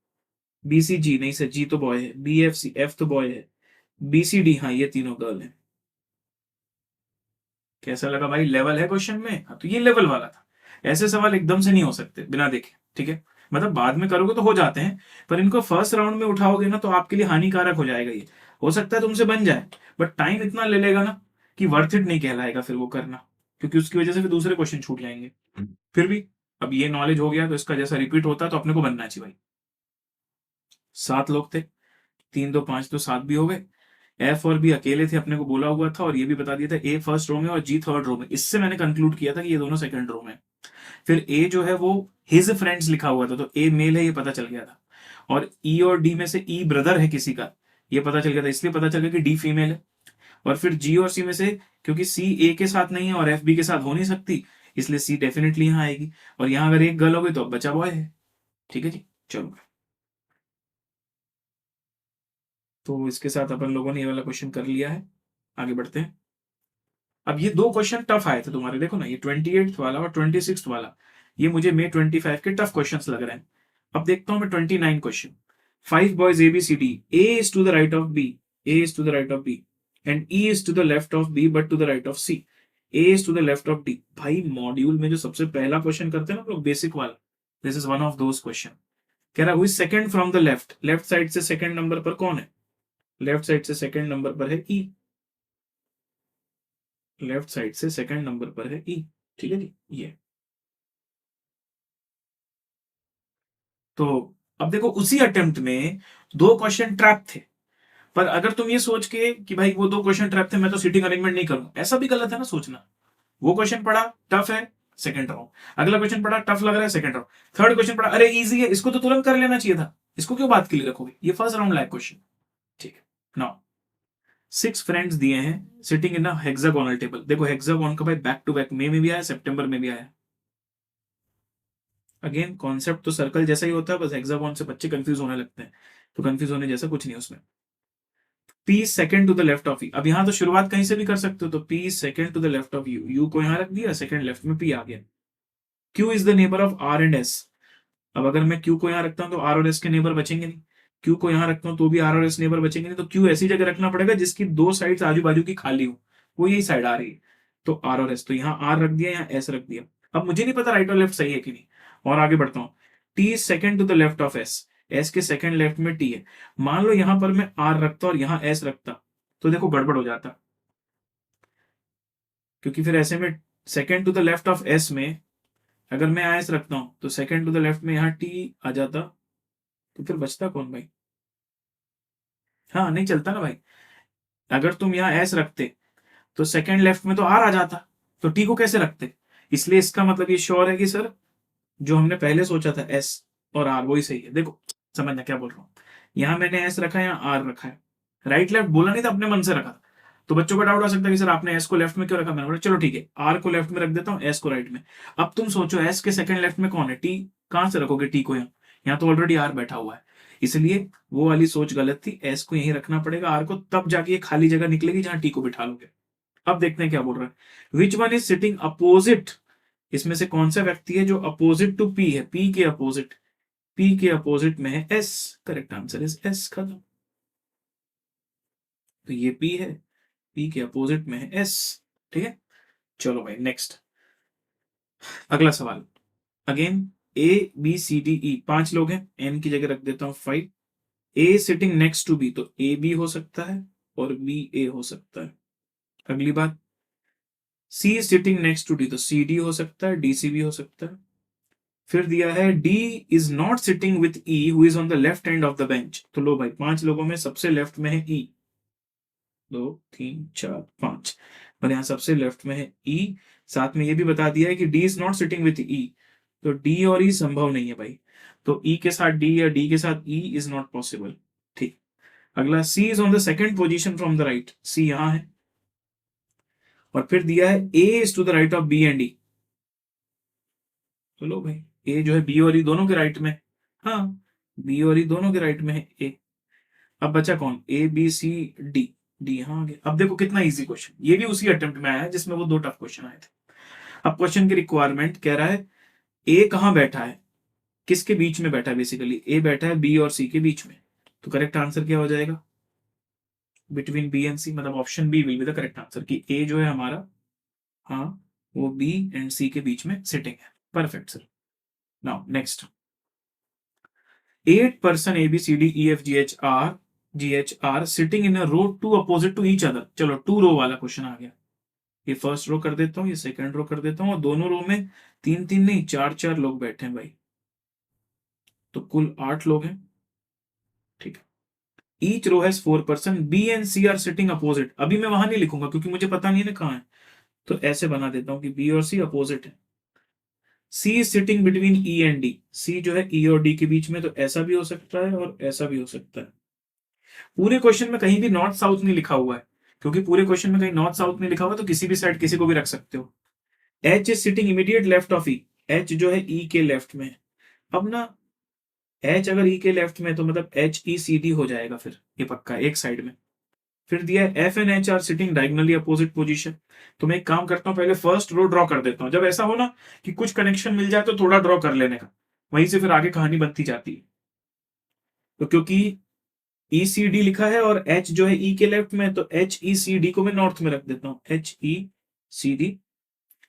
बी सी जी नहीं सर, जी तो बॉय है। बी एफ सी, एफ तो बॉय है। बी सी डी, हाँ ये तीनों गर्ल है। कैसा लगा भाई? लेवल है क्वेश्चन में। हाँ, तो ये लेवल वाला था। ऐसे सवाल एकदम से नहीं हो सकते बिना देखे, ठीक है? मतलब बाद में करोगे तो हो जाते हैं, पर इनको फर्स्ट राउंड में उठाओगे ना तो आपके लिए हानिकारक हो जाएगा ये। हो सकता है तुमसे बन जाए, बट टाइम इतना ले लेगा ना कि वर्थ इट नहीं कहलाएगा फिर वो करना, क्योंकि उसकी वजह से फिर दूसरे क्वेश्चन छूट जाएंगे। फिर भी अब ये नॉलेज हो गया तो इसका जैसा रिपीट होता है तो अपने को बनना चाहिए भाई। 7 लोग थे, 3 2 5 तो 7 भी हो गए। एफ और बी अकेले थे, अपने को बोला हुआ था, और ये भी बता दिया था ए फर्स्ट रो में और जी थर्ड रो में। इससे मैंने कंक्लूड किया था कि ये दोनों सेकंड रो में। फिर ए जो है वो हिज फ्रेंड्स लिखा हुआ था, तो ए मेल है ये पता चल गया था। और ई और डी में से ई ब्रदर है किसी का, ये पता चल गया था, इसलिए पता चल गया कि डी फीमेल है। और फिर जी और सी में से, क्योंकि सी ए के साथ नहीं है और एफ बी के साथ हो नहीं सकती, इसलिए सी डेफिनेटली यहां आएगी। और यहां अगर एक गर्ल हो गई तो अब बचा बॉय है। ठीक है जी, चलो। तो इसके साथ अपन लोगों ने ये वाला क्वेश्चन कर लिया है, आगे बढ़ते हैं। अब ये दो क्वेश्चन टफ आए थे तुम्हारे, देखो ना, ये 28th वाला और 26th वाला, ये मुझे May 25 के टफ क्वेश्चंस लग रहे हैं। अब देखता हूं मैं 29 question. 5 boys A B C D, A is to the right of B, A is to the right of B, and E is to the left of B but to the right of C. A is to the left of D. भाई मॉड्यूल में जो सबसे पहला क्वेश्चन करते हैं ना लोग, बेसिक वाला, this is one of those question. कह रहा हुई second from the left, left side से सेकंड नंबर पर कौन है? लेफ्ट साइड से सेकंड नंबर पर है ई, लेफ्ट साइड से सेकंड नंबर पर है ई। ठीक है जी, ये। तो अब देखो उसी अटेम्प्ट में दो क्वेश्चन ट्रैप थे, पर अगर तुम ये सोच के कि भाई वो दो क्वेश्चन ट्रैप थे मैं तो सीटिंग अरेंजमेंट नहीं करूं, ऐसा भी गलत है ना सोचना। वो क्वेश्चन पढ़ा टफ है, सेकंड राउंड। अगला क्वेश्चन पढ़ा टफ लग रहा है, सेकंड राउंड। थर्ड क्वेश्चन पढ़ा अरे इजी है, इसको तो तुरंत कर लेना चाहिए था, इसको क्यों बात के लिए रखोगे? ये फर्स्ट राउंड लाइक क्वेश्चन। ठीक है। नाउ 6 फ्रेंड्स दिए हैं sitting in a hexagonal table. देखो हेक्सागोन का भाई बैक टू बैक मई में भी आया, सितंबर में भी आया। अगेन कॉन्सेप्ट तो सर्कल जैसा ही होता है, बस हेक्सागोन से बच्चे कंफ्यूज होने लगते हैं, तो कंफ्यूज होने जैसा कुछ नहीं उसमें। P second to the left of E, अब यहां तो शुरुआत कहीं से भी कर सकते हो, तो P second to the left of U, U को यहां रख दिया, सेकंड लेफ्ट में पी आ गया। Q is the neighbour of R and S, अब अगर मैं क्यू को यहां रखता हूं तो आर और एस के नेबर बचेंगे नहीं, क्यू को यहां रखता हूं तो भी आर और एस नेबर बचेंगे नहीं, तो क्यू ऐसी जगह रखना पड़ेगा जिसकी दो साइड आजू बाजू की खाली हो, वो यही साइड आ रही है, तो आर और एस, तो यहाँ आर रख दिया, यहाँ एस रख दिया। अब मुझे नहीं पता राइट और लेफ्ट सही है कि नहीं, और आगे बढ़ता हूँ। T second to the left of S, S के सेकंड लेफ्ट में टी है, मान लो यहां पर मैं आर रखता और यहां एस रखता, तो देखो गड़बड़ हो जाता, क्योंकि फिर ऐसे में second to the left of S में अगर मैं एस रखता हूं तो सेकंड टू द लेफ्ट में यहाँ टी आ जाता, तो फिर बचता कौन भाई? हाँ नहीं चलता ना भाई, अगर तुम यहाँ एस रखते तो सेकंड लेफ्ट में तो आर आ जाता, तो टी को कैसे रखते? इसलिए इसका मतलब ये श्योर है कि सर जो हमने पहले सोचा था एस और आर वही सही है। देखो समझना क्या बोल रहा हूं, यहां मैंने एस रखा है, यहाँ आर रखा है, राइट लेफ्ट बोला नहीं था, अपने मन से रखा था। तो बच्चों का डाउट आ सकता है कि सर आपने एस को लेफ्ट में क्यों रखा, मैंने बोला चलो ठीक है आर को लेफ्ट में रख देता हूँ, एस को राइट में। अब तुम सोचो एस के सेकंड लेफ्ट में कौन है? टी, कहां से रखोगे टी को? यहाँ तो ऑलरेडी आर बैठा हुआ है, इसलिए वो वाली सोच गलत थी, एस को यहीं रखना पड़ेगा, आर को, तब जाके ये खाली जगह निकलेगी जहां टी को बिठा लोगे। अब देखते हैं क्या बोल रहा है, which one is sitting opposite, इसमें से कौन सा व्यक्ति है जो अपोजिट टू पी है, पी के अपोजिट, पी के अपोजिट में है S, correct answer is S, खत्म। तो ये पी है, पी के अपोजिट में है एस, ठीक है। चलो भाई नेक्स्ट, अगला सवाल। Again A B C D E, पांच लोग हैं, एन की जगह रख देता हूं 5। ए सिटिंग नेक्स्ट टू बी, तो ए बी हो सकता है और बी ए हो सकता है। अगली बात, सी सिटिंग नेक्स्ट टू डी, तो सी डी हो सकता है, डी सी भी हो सकता है। फिर दिया है D is not sitting with E who is on the left end of the bench, तो लो भाई पांच लोगों में सबसे लेफ्ट में है ई, 2 3 4 5, और यहां सबसे लेफ्ट में है ई। साथ में ये भी बता दिया है कि D is not sitting with E, तो डी और ई संभव नहीं है भाई, तो ई के साथ डी या डी के साथ ई इज नॉट पॉसिबल, ठीक। अगला, C is on the second position from the right, C यहां है, और फिर दिया है A is to the right of B and E, तो लो भाई ए जो है बी और ई दोनों के राइट में, हाँ बी और ई दोनों के राइट में है ए। अब बचा कौन? A B C D, D यहां आ गया। अब देखो कितना इजी क्वेश्चन, ये भी उसी अटेम्प्ट में आया है जिसमें वो दो टफ क्वेश्चन आए थे। अब क्वेश्चन की रिक्वायरमेंट कह रहा है ए कहां बैठा है, किसके बीच में बैठा है, बेसिकली ए बैठा है बी और सी के बीच में, तो करेक्ट आंसर क्या हो जाएगा? बिटवीन बी एंड सी, मतलब option B will be the correct answer, कि ए जो है हमारा, हाँ वो बी एंड सी के बीच में सिटिंग है। Perfect sir. Now next, 8 person A B C D E F G H R sitting in a row two opposite to each other, चलो टू रो वाला क्वेश्चन आ गया, ये फर्स्ट रो कर देता हूं, ये सेकंड रो कर देता हूं, और दोनों रो में तीन तीन नहीं चार चार लोग बैठे हैं भाई, तो कुल 8 लोग हैं, ठीक है। Each row has 4 person, B and C are sitting opposite, अभी मैं वहां नहीं लिखूंगा क्योंकि मुझे पता नहीं है ना कहां है, तो ऐसे बना देता हूं कि बी और सी अपोजिट है। C is sitting between E and D, C जो है ई और डी के बीच में, तो ऐसा भी हो सकता है और ऐसा भी हो सकता है। पूरे क्वेश्चन में कहीं भी नॉर्थ साउथ नहीं लिखा हुआ है, क्योंकि पूरे क्वेश्चन में कहीं नॉर्थ साउथ नहीं लिखा हुआ, तो किसी भी साइड किसी को भी रख सकते हो। H is sitting immediate left of E, H जो है ई के लेफ्ट में है। अब ना एच अगर ई के लेफ्ट में है तो मतलब एच ई सी डी हो जाएगा, फिर ये पक्का एक साइड में। फिर दिया है F and H R sitting diagonally opposite position, तो मैं एक काम करता हूं, पहले फर्स्ट रो ड्रॉ कर देता हूं, जब ऐसा हो ना कि कुछ कनेक्शन मिल जाए तो थोड़ा ड्रॉ कर लेने का, वहीं से फिर आगे कहानी बनती जाती है। तो क्योंकि ई सी डी लिखा है और एच जो है ई के लेफ्ट में, तो एच ई सी डी को मैं नॉर्थ में रख देता हूं, एच ई सी डी,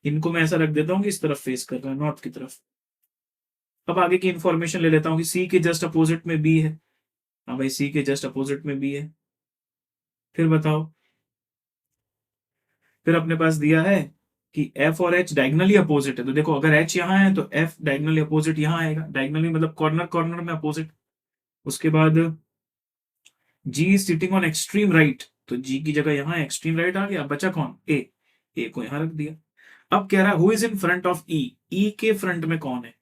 इनको मैं ऐसा रख देता हूं कि इस तरफ फेस कर रहा है, नॉर्थ की तरफ। अब आगे की इंफॉर्मेशन ले लेता हूं कि सी के जस्ट अपोजिट में बी है, हाँ भाई सी के जस्ट अपोजिट में बी है। फिर बताओ, फिर अपने पास दिया है कि एफ और एच डायगनली अपोजिट है, तो देखो अगर एच यहां है तो एफ डायगनली अपोजिट यहां आएगा, डायगनली मतलब कॉर्नर कॉर्नर में अपोजिट। उसके बाद जी सिटिंग ऑन एक्सट्रीम राइट, तो जी की जगह यहां एक्सट्रीम राइट आ गया, बचा कौन? ए, ए को यहां रख दिया। अब कह रहा है who is in front of E, E के फ्रंट में कौन है?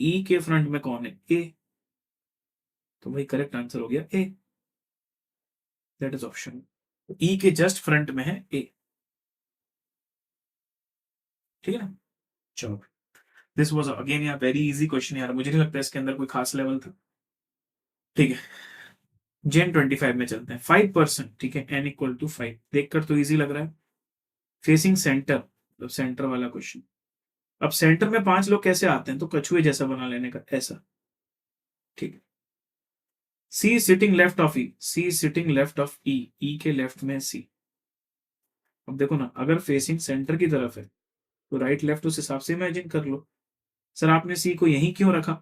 ई के फ्रंट में कौन है? ए, तो भाई करेक्ट आंसर हो गया ए, दैट इज ऑप्शन ई के जस्ट फ्रंट में है ए, ठीक है ना। चलो, दिस वाज अगेन यार वेरी इजी क्वेश्चन यार, मुझे नहीं लगता इसके अंदर कोई खास लेवल था। ठीक है, जेन 25 में चलते हैं। 5%, ठीक है, n इक्वल टू 5, देखकर तो इजी लग रहा है। फेसिंग सेंटर, तो सेंटर वाला क्वेश्चन। अब सेंटर में 5 लोग कैसे आते हैं, तो कछुए जैसा बना लेने का, ऐसा, ठीक है। C sitting left of E, C sitting left of E, E के लेफ्ट में सी। अब देखो ना, अगर फेसिंग सेंटर की तरफ है तो राइट लेफ्ट उस हिसाब से इमेजिन कर लो। सर आपने सी को यहीं क्यों रखा,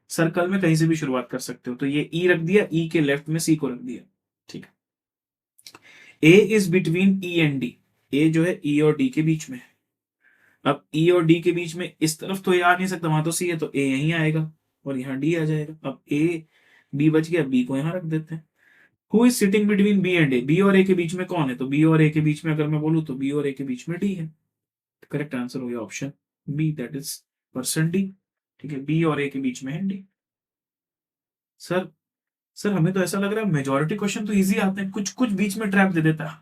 सर्कल में कहीं से भी शुरुआत कर सकते हो, तो ये ई रख दिया, ई के लेफ्ट में सी को रख दिया, ठीक है। A is between E and D, A जो है ई और डी के बीच में है। अब ई और डी के बीच में इस तरफ तो ए आ नहीं सकता, वहां तो सी है, तो ए यहीं आएगा और यहाँ डी आ जाएगा। अब ए बी बच गया, बी को यहां रख देते हैं। Who is sitting between B and A, B और ए के बीच में कौन है, तो बी और ए के बीच में अगर मैं बोलूं तो बी और ए के बीच में डी है। करेक्ट आंसर हो गया option B, that is person D, ठीक है। बी और ए के बीच में है डी। सर सर हमें तो ऐसा लग रहा है मेजोरिटी क्वेश्चन तो इजी आते हैं, कुछ कुछ बीच में ट्रैप दे देता है।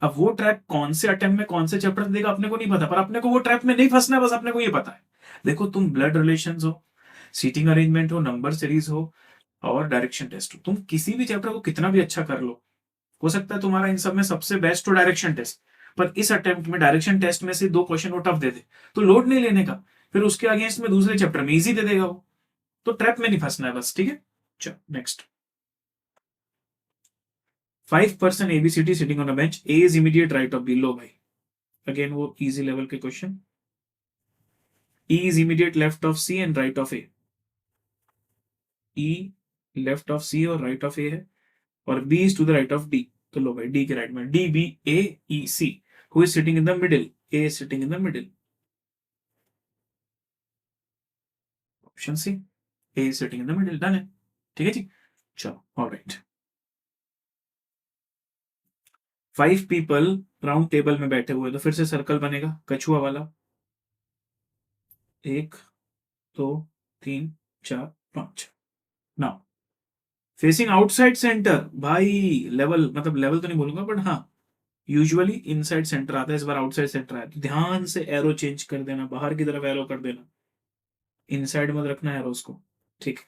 अब वो ट्रैप कौन से अटेम्प्ट में कौन से चैप्टर देगा अपने को नहीं पता, पर अपने को वो ट्रैप में नहीं फंसना है, बस अपने को ये पता है। देखो, तुम ब्लड रिलेशंस हो, सीटिंग अरेंजमेंट हो, नंबर सीरीज हो और डायरेक्शन टेस्ट हो, तुम किसी भी चैप्टर को कितना भी अच्छा कर लो, हो सकता है तुम्हारा इन सब में सबसे बेस्ट हो डायरेक्शन टेस्ट, पर इस अटेम्प्ट में डायरेक्शन टेस्ट में से 2 क्वेश्चन वो टफ दे दे, तो लोड नहीं लेने का, फिर उसके अगेंस्ट में दूसरे चैप्टर में इजी दे देगा वो। तो ट्रैप में नहीं फंसना है बस, ठीक है। चलो next. 5% ABCD sitting on a bench. A is immediate right of B. लो भाई, अगेन वो इजी लेवल के question. E is immediate left of C and right of A. E left of C और राइट ऑफ A है, और B is to the right of D, तो लो भाई D के राइट में D, B, A, E, C. Who is sitting in the middle? A is sitting in the middle. Option C, A is sitting in the middle, done है, ठीक है जी। चलो, ऑलराइट। 5 पीपल राउंड टेबल में बैठे हुए, तो फिर से सर्कल बनेगा कछुआ वाला, 1 2 3 4 5। नाउ फेसिंग आउटसाइड सेंटर, भाई लेवल, मतलब लेवल तो नहीं बोलूंगा, बट हाँ यूजुअली इनसाइड सेंटर आता है, इस बार आउटसाइड सेंटर आया, तो ध्यान से एरो चेंज कर देना, बाहर की तरफ एरो कर देना, इनसाइड मत रखना एरोस को, ठीक।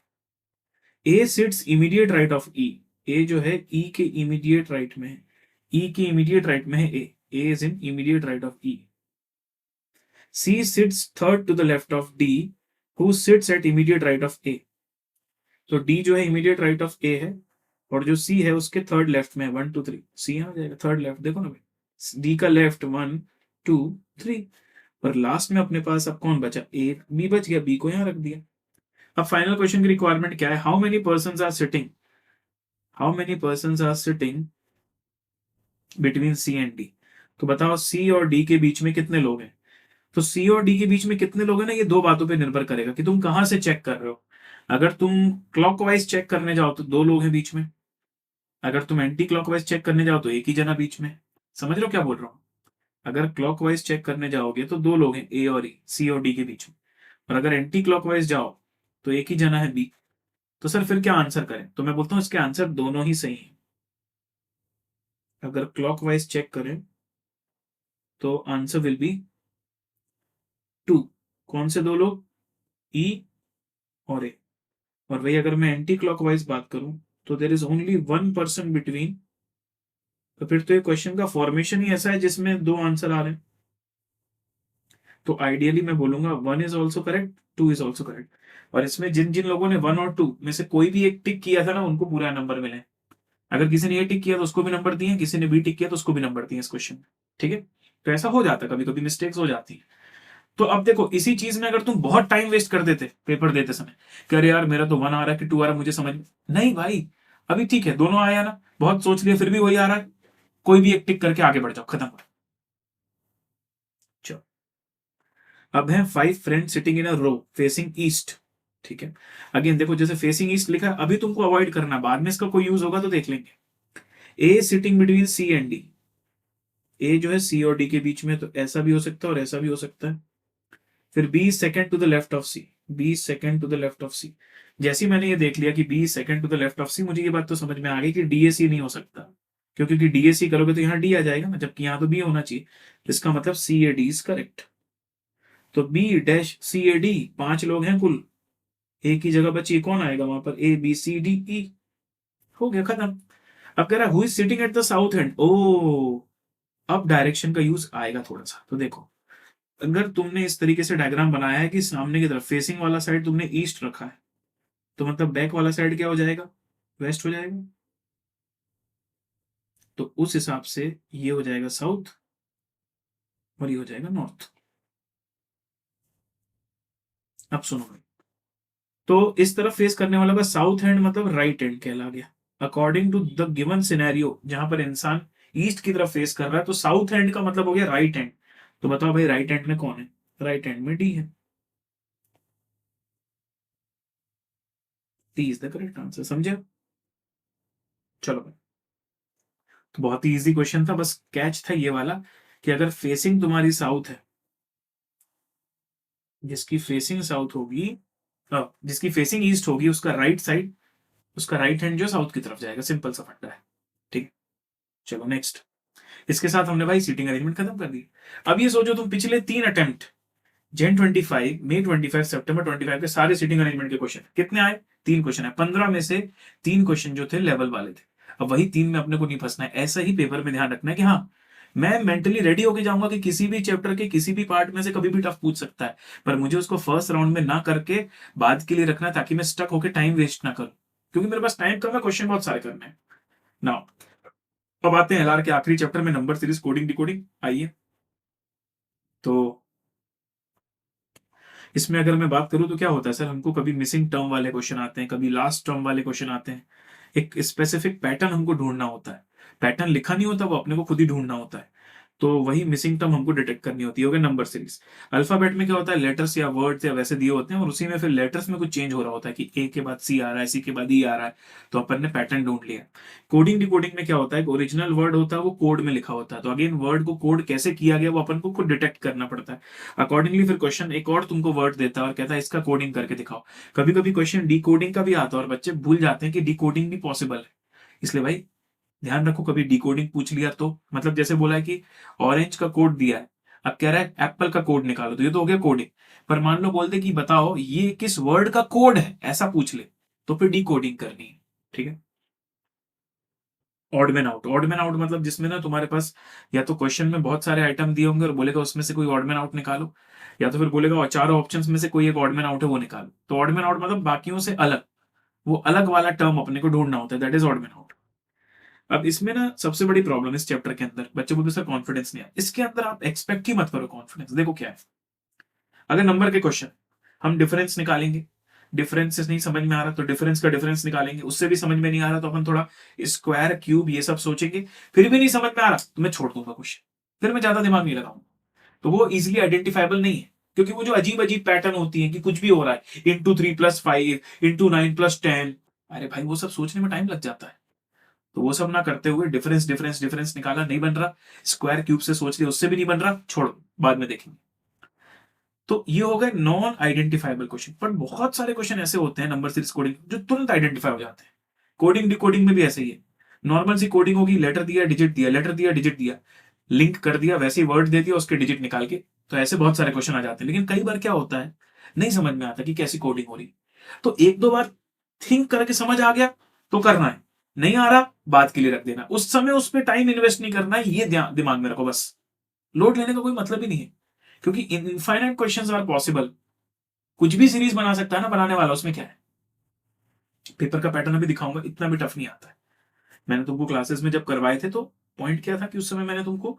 ए सिट्स इमीडिएट राइट ऑफ ई, ए जो है ई के इमीडिएट राइट में है, ई के इमीडिएट राइट में है A is in immediate right of E. C sits third to the left of D, who sits at immediate right of A, तो डी जो है इमीडिएट राइट ऑफ ए है, और जो सी है उसके थर्ड लेफ्ट में, 1 2 3, सी यहां आ जाएगा थर्ड लेफ्ट, देखो ना भाई, डी का लेफ्ट 1 2 3, पर लास्ट में अपने पास अब कौन बचा, ए, बी बच गया, बी को यहां रख दिया। अब फाइनल क्वेश्चन की रिक्वायरमेंट क्या है, how many person are sitting, how many person are sitting between C and D, तो बताओ सी और डी के बीच में कितने लोग हैं। तो सी और डी के बीच में कितने लोग हैं ना, ये 2 बातों पे निर्भर करेगा कि तुम कहां से चेक कर रहे हो। अगर तुम क्लॉकवाइज चेक करने जाओ तो 2 लोग हैं बीच में, अगर तुम एंटी क्लॉकवाइज चेक करने जाओ तो एक ही जना बीच में। समझ रहे हो क्या बोल रहा हूं, अगर क्लॉकवाइज चेक करने जाओगे तो 2 लोग हैं, ए और ई, सी और डी के बीच में, और अगर एंटी क्लॉकवाइज जाओ तो एक ही जना है, बी। तो सर फिर क्या आंसर करें, तो मैं बोलता हूं इसके आंसर दोनों ही सही है। अगर क्लॉकवाइज चेक करें तो आंसर विल बी 2, कौन से 2 लोग, ई और ए। और वही अगर मैं एंटी क्लॉकवाइज बात करूं तो देर इज ओनली 1% बिटवीन, तो फिर तो ये क्वेश्चन का फॉर्मेशन ही ऐसा है जिसमें 2 आंसर आ रहे हैं। तो आइडियली मैं बोलूंगा 1 is also correct, 2 is also correct, और इसमें जिन जिन लोगों ने 1 और 2 में से कोई भी एक टिक किया था ना, उनको पूरा नंबर मिले। अगर किसी ने ये टिक किया तो उसको भी नंबर दिए, किसी ने बी टिक किया तो उसको भी नंबर दिए इस क्वेश्चन में, ठीक है। तो ऐसा हो जाता है, कभी कभी मिस्टेक्स हो जाती है। तो अब देखो, इसी चीज में अगर तुम बहुत टाइम वेस्ट कर देते पेपर देते समय, कि अरे यार मेरा तो 1 आ रहा है कि 2 आ रहा है, मुझे समझ नहीं भाई, अभी ठीक है दोनों आया ना, बहुत सोच लिया फिर भी वही आ रहा है, कोई भी एक टिक करके आगे बढ़ जाओ, खत्म। चलो, अब है 5 friend sitting in a row facing east, ठीक है। अगेन देखो, जैसे फेसिंग ईस्ट लिखा है, अभी तुमको अवॉइड करना, बाद में इसका कोई यूज होगा तो देख लेंगे। A sitting between C and D, A जो है सी और डी के बीच में, तो ऐसा भी हो सकता है और ऐसा भी हो सकता है। फिर B second to the left of C, B second to the left of C. जैसे मैंने ये देख लिया कि B second to the left of C, मुझे ये बात तो समझ में आ गई कि डी ए सी नहीं हो सकता, क्योंकि डीएसी करोगे तो यहाँ डी आ जाएगा ना, जबकि यहाँ तो बी होना चाहिए। इसका मतलब C A D is correct. तो B dash C A D, 5 लोग हैं कुल, ए की जगह बची, कौन आएगा वहां पर, ए बी सी डी ई, हो गया खत्म। अब कह रहा है who is sitting at the south end, oh अब डायरेक्शन का यूज आएगा थोड़ा सा। तो देखो, अगर तुमने इस तरीके से डायग्राम बनाया है कि सामने की तरफ फेसिंग वाला साइड तुमने ईस्ट रखा है, तो मतलब बैक वाला साइड क्या हो जाएगा, वेस्ट हो जाएगा। तो उस हिसाब से ये हो जाएगा साउथ और ये हो जाएगा नॉर्थ। अब सुनो भाई, तो इस तरफ फेस करने वाला का साउथ हैंड मतलब राइट हैंड कहला गया। According to the given scenario, जहां पर इंसान ईस्ट की तरफ फेस कर रहा है, तो साउथ हैंड का मतलब हो गया राइट हैंड। तो बताओ भाई राइट हैंड में कौन है, राइट हैंड में डी है। D is the correct answer, समझे। चलो भाई, तो बहुत ही इजी क्वेश्चन था, बस कैच था ये वाला कि अगर फेसिंग तुम्हारी साउथ है, जिसकी फेसिंग साउथ होगी, जिसकी फेसिंग ईस्ट होगी, उसका राइट साइड, उसका राइट हैंड जो साउथ की तरफ जाएगा। सिंपल सा फंडा है। ठीक है, चलो नेक्स्ट। इसके साथ हमने भाई सीटिंग अरेंजमेंट खत्म कर दी। अब ये सोचो तुम पिछले 3 अटेम्प्ट, जन 25, मई 25, सितंबर 25 के सारे सीटिंग अरेंजमेंट के क्वेश्चन कितने आए, 3 क्वेश्चन है। 15 में से 3 क्वेश्चन जो थे लेवल वाले थे। अब वही 3 में अपने को नहीं फंसना है। ऐसा ही पेपर में ध्यान रखना है कि हाँ, मैं मेंटली रेडी होके जाऊंगा कि किसी भी चैप्टर के किसी भी पार्ट में से कभी भी टफ पूछ सकता है, पर मुझे उसको फर्स्ट राउंड में ना करके बाद के लिए रखना है, ताकि मैं स्टक होकर टाइम वेस्ट ना करूं, क्योंकि मेरे पास टाइम कम है, क्वेश्चन बहुत सारे करने हैं ना। अब आते हैं एलआर के आखिरी चैप्टर में, नंबर सीरीज कोडिंग डिकोडिंग। आइए, तो इसमें अगर मैं बात करूं तो क्या होता है सर, हमको कभी मिसिंग टर्म वाले क्वेश्चन आते हैं, कभी लास्ट टर्म वाले क्वेश्चन आते हैं। एक स्पेसिफिक पैटर्न हमको ढूंढना होता है। पैटर्न लिखा नहीं होता, वो अपने को खुद ही ढूंढना होता है। तो वही मिसिंग टर्म हमको डिटेक्ट करनी होती है। हो गया नंबर सीरीज। अल्फाबेट में क्या होता है, लेटर्स या वर्ड्स या वैसे दिए होते हैं, और उसी में फिर लेटर्स में कुछ चेंज हो रहा होता है कि ए के बाद सी आ रहा है, सी के बाद ई आ रहा है, तो अपन ने पैटर्न ढूंढ लिया। कोडिंग डिकोडिंग में क्या होता है, ओरिजिनल वर्ड होता है वो कोड में लिखा होता है, तो अगेन वर्ड को कोड कैसे किया गया वो अपन को खुद डिटेक्ट करना पड़ता है। अकॉर्डिंगली फिर क्वेश्चन एक और तुमको वर्ड देता है और कहता है इसका कोडिंग करके दिखाओ। कभी कभी क्वेश्चन डी कोडिंग का भी आता है और बच्चे भूल जाते हैं कि डी कोडिंग भी पॉसिबल है। इसलिए भाई ध्यान रखो, कभी डी कोडिंग पूछ लिया तो, मतलब जैसे बोला है कि ऑरेंज का कोड दिया है, अब कह रहा है एप्पल का कोड निकालो, तो ये तो हो गया कोडिंग। पर मान लो बोलते कि बताओ ये किस वर्ड का कोड है, ऐसा पूछ ले, तो फिर डी कोडिंग करनी है। ठीक है। Odd man out, odd man out मतलब जिसमें ना तुम्हारे पास या तो क्वेश्चन में बहुत सारे आइटम दिए होंगे और बोलेगा उसमें से कोई ऑड मैन आउट निकालो, या तो फिर बोलेगा और चारों ऑप्शंस में से कोई एक ऑड मैन आउट है वो निकालो। तो ऑड मैन आउट मतलब बाकियों से अलग, वो अलग वाला टर्म अपने को ढूंढना होता है, that is odd man out. अब इसमें ना सबसे बड़ी प्रॉब्लम इस चैप्टर के अंदर, बच्चे बोलते सर कॉन्फिडेंस नहीं है इसके अंदर, आप एक्सपेक्ट ही मत करो कॉन्फिडेंस। देखो क्या है, अगर नंबर के क्वेश्चन हम डिफरेंस निकालेंगे, डिफरेंसेस नहीं समझ में आ रहा तो डिफरेंस का डिफरेंस निकालेंगे, उससे भी समझ में नहीं आ रहा तो अपन थोड़ा स्क्वायर क्यूब ये सब सोचेंगे, फिर भी नहीं समझ में आ रहा तो मैं छोड़ दूंगा क्वेश्चन, फिर मैं ज्यादा दिमाग नहीं लगाऊंगा। तो वो इजिली आइडेंटिफाइबल नहीं है, क्योंकि वो जो अजीब अजीब पैटर्न होती है कि कुछ भी हो रहा है, इंटू 3+5, इंटू 9+10, अरे भाई वो सब सोचने में टाइम लग जाता है। तो वो सब ना करते हुए डिफरेंस डिफरेंस डिफरेंस निकाला, नहीं बन रहा, स्क्वायर क्यूब से सोच लिया, उससे भी नहीं बन रहा, छोड़ो बाद में देखेंगे। तो ये हो गए नॉन आइडेंटिफाइबल क्वेश्चन। पर बहुत सारे क्वेश्चन ऐसे होते हैं नंबर सीरीज कोडिंग जो तुरंत आइडेंटिफाई हो जाते हैं। कोडिंग डिकोडिंग में भी ऐसे ही है। नॉर्मल सी कोडिंग होगी, लेटर दिया डिजिट दिया, लेटर दिया डिजिट दिया, लिंक कर दिया, वैसे ही वर्ड दे दिया उसके डिजिट निकाल के, तो ऐसे बहुत सारे क्वेश्चन आ जाते हैं। लेकिन कई बार क्या होता है, नहीं समझ में आता कि कैसी कोडिंग हो रही, तो एक दो बार थिंक करके समझ आ गया तो करना है, नहीं आ रहा बात के लिए रख देना, उस समय उस पर टाइम इन्वेस्ट नहीं करना है, ये दिमाग में रखो बस। लोड लेने का कोई मतलब ही नहीं है, क्योंकि इनफाइनाइट क्वेश्चंस आर पॉसिबल। कुछ भी सीरीज बना सकता है ना बनाने वाला, उसमें क्या है। पेपर का पैटर्न अभी दिखाऊंगा, इतना भी टफ नहीं आता है। मैंने तुमको क्लासेस में जब करवाए थे तो पॉइंट क्या था कि उस समय मैंने तुमको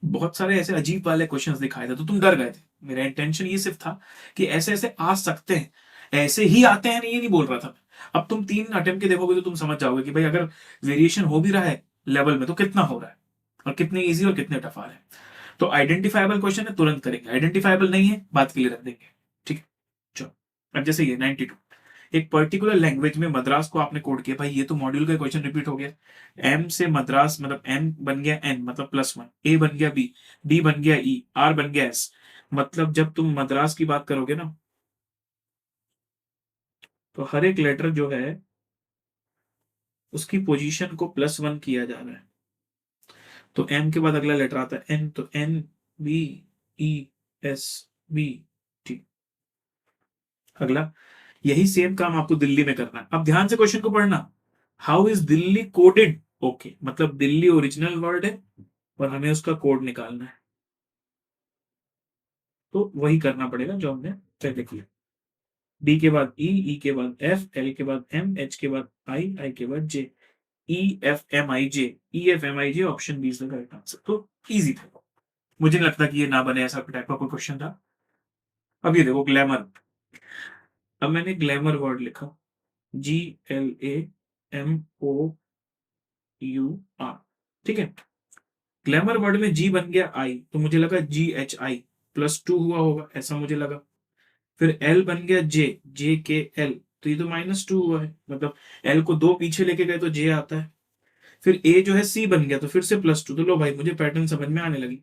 बहुत सारे ऐसे अजीब वाले क्वेश्चंस दिखाए थे, तो तुम डर गए थे। मेरा इंटेंशन ये सिर्फ था कि ऐसे ऐसे आ सकते हैं, ऐसे ही आते हैं, ये नहीं बोल रहा था मैं। अब तुम 3 अटेम्प्ट के देखोगे तो तुम समझ जाओगे कि भाई अगर वेरिएशन हो भी रहा है लेवल में तो कितना हो रहा है, और कितने इजी और कितने टफ आ रहे हैं। तो आइडेंटिफाइबल क्वेश्चन है तुरंत करेंगे, आइडेंटिफाइबल नहीं है बात के लिए रख देंगे। ठीक है, चलो। अब जैसे ये 92, एक पर्टिकुलर लैंग्वेज में मद्रास को आपने कोड किया, भाई ये तो मॉड्यूल का क्वेश्चन रिपीट हो गया। एम से मद्रास मतलब एम बन गया एन मतलब +1, ए बन गया बी, डी बन गया ई, आर बन गया एस। मतलब जब तुम मद्रास की बात करोगे ना, तो हर एक लेटर जो है उसकी पोजीशन को +1 किया जा रहा है। तो एम के बाद अगला लेटर आता है एन, तो N B E S B T. अगला यही सेम काम आपको दिल्ली में करना है। अब ध्यान से क्वेश्चन को पढ़ना। How is Delhi coded? Okay, मतलब दिल्ली ओरिजिनल वर्ड है और हमें उसका कोड निकालना है, तो वही करना पड़ेगा जो हमने पहले किया। डी के बाद ई के बाद एफ, एल के बाद एम, एच के बाद आई के बाद J, E F M I J, E F M I J, option B is the correct answer. तो इजी था, मुझे नहीं लगता कि ये ना बने ऐसा टाइप का कोई क्वेश्चन था। अब ये देखो ग्लैमर। अब मैंने ग्लैमर वर्ड लिखा, GLAMOUR, ठीक है। ग्लैमर वर्ड में जी बन गया आई, तो मुझे लगा GHI +2 हुआ होगा, ऐसा मुझे लगा। फिर एल बन गया JKL, तो ये तो -2 हुआ है, मतलब एल को 2 पीछे लेके गए तो जे आता है। फिर ए जो है सी बन गया, तो फिर से +2, तो लो भाई मुझे पैटर्न समझ में आने लगी।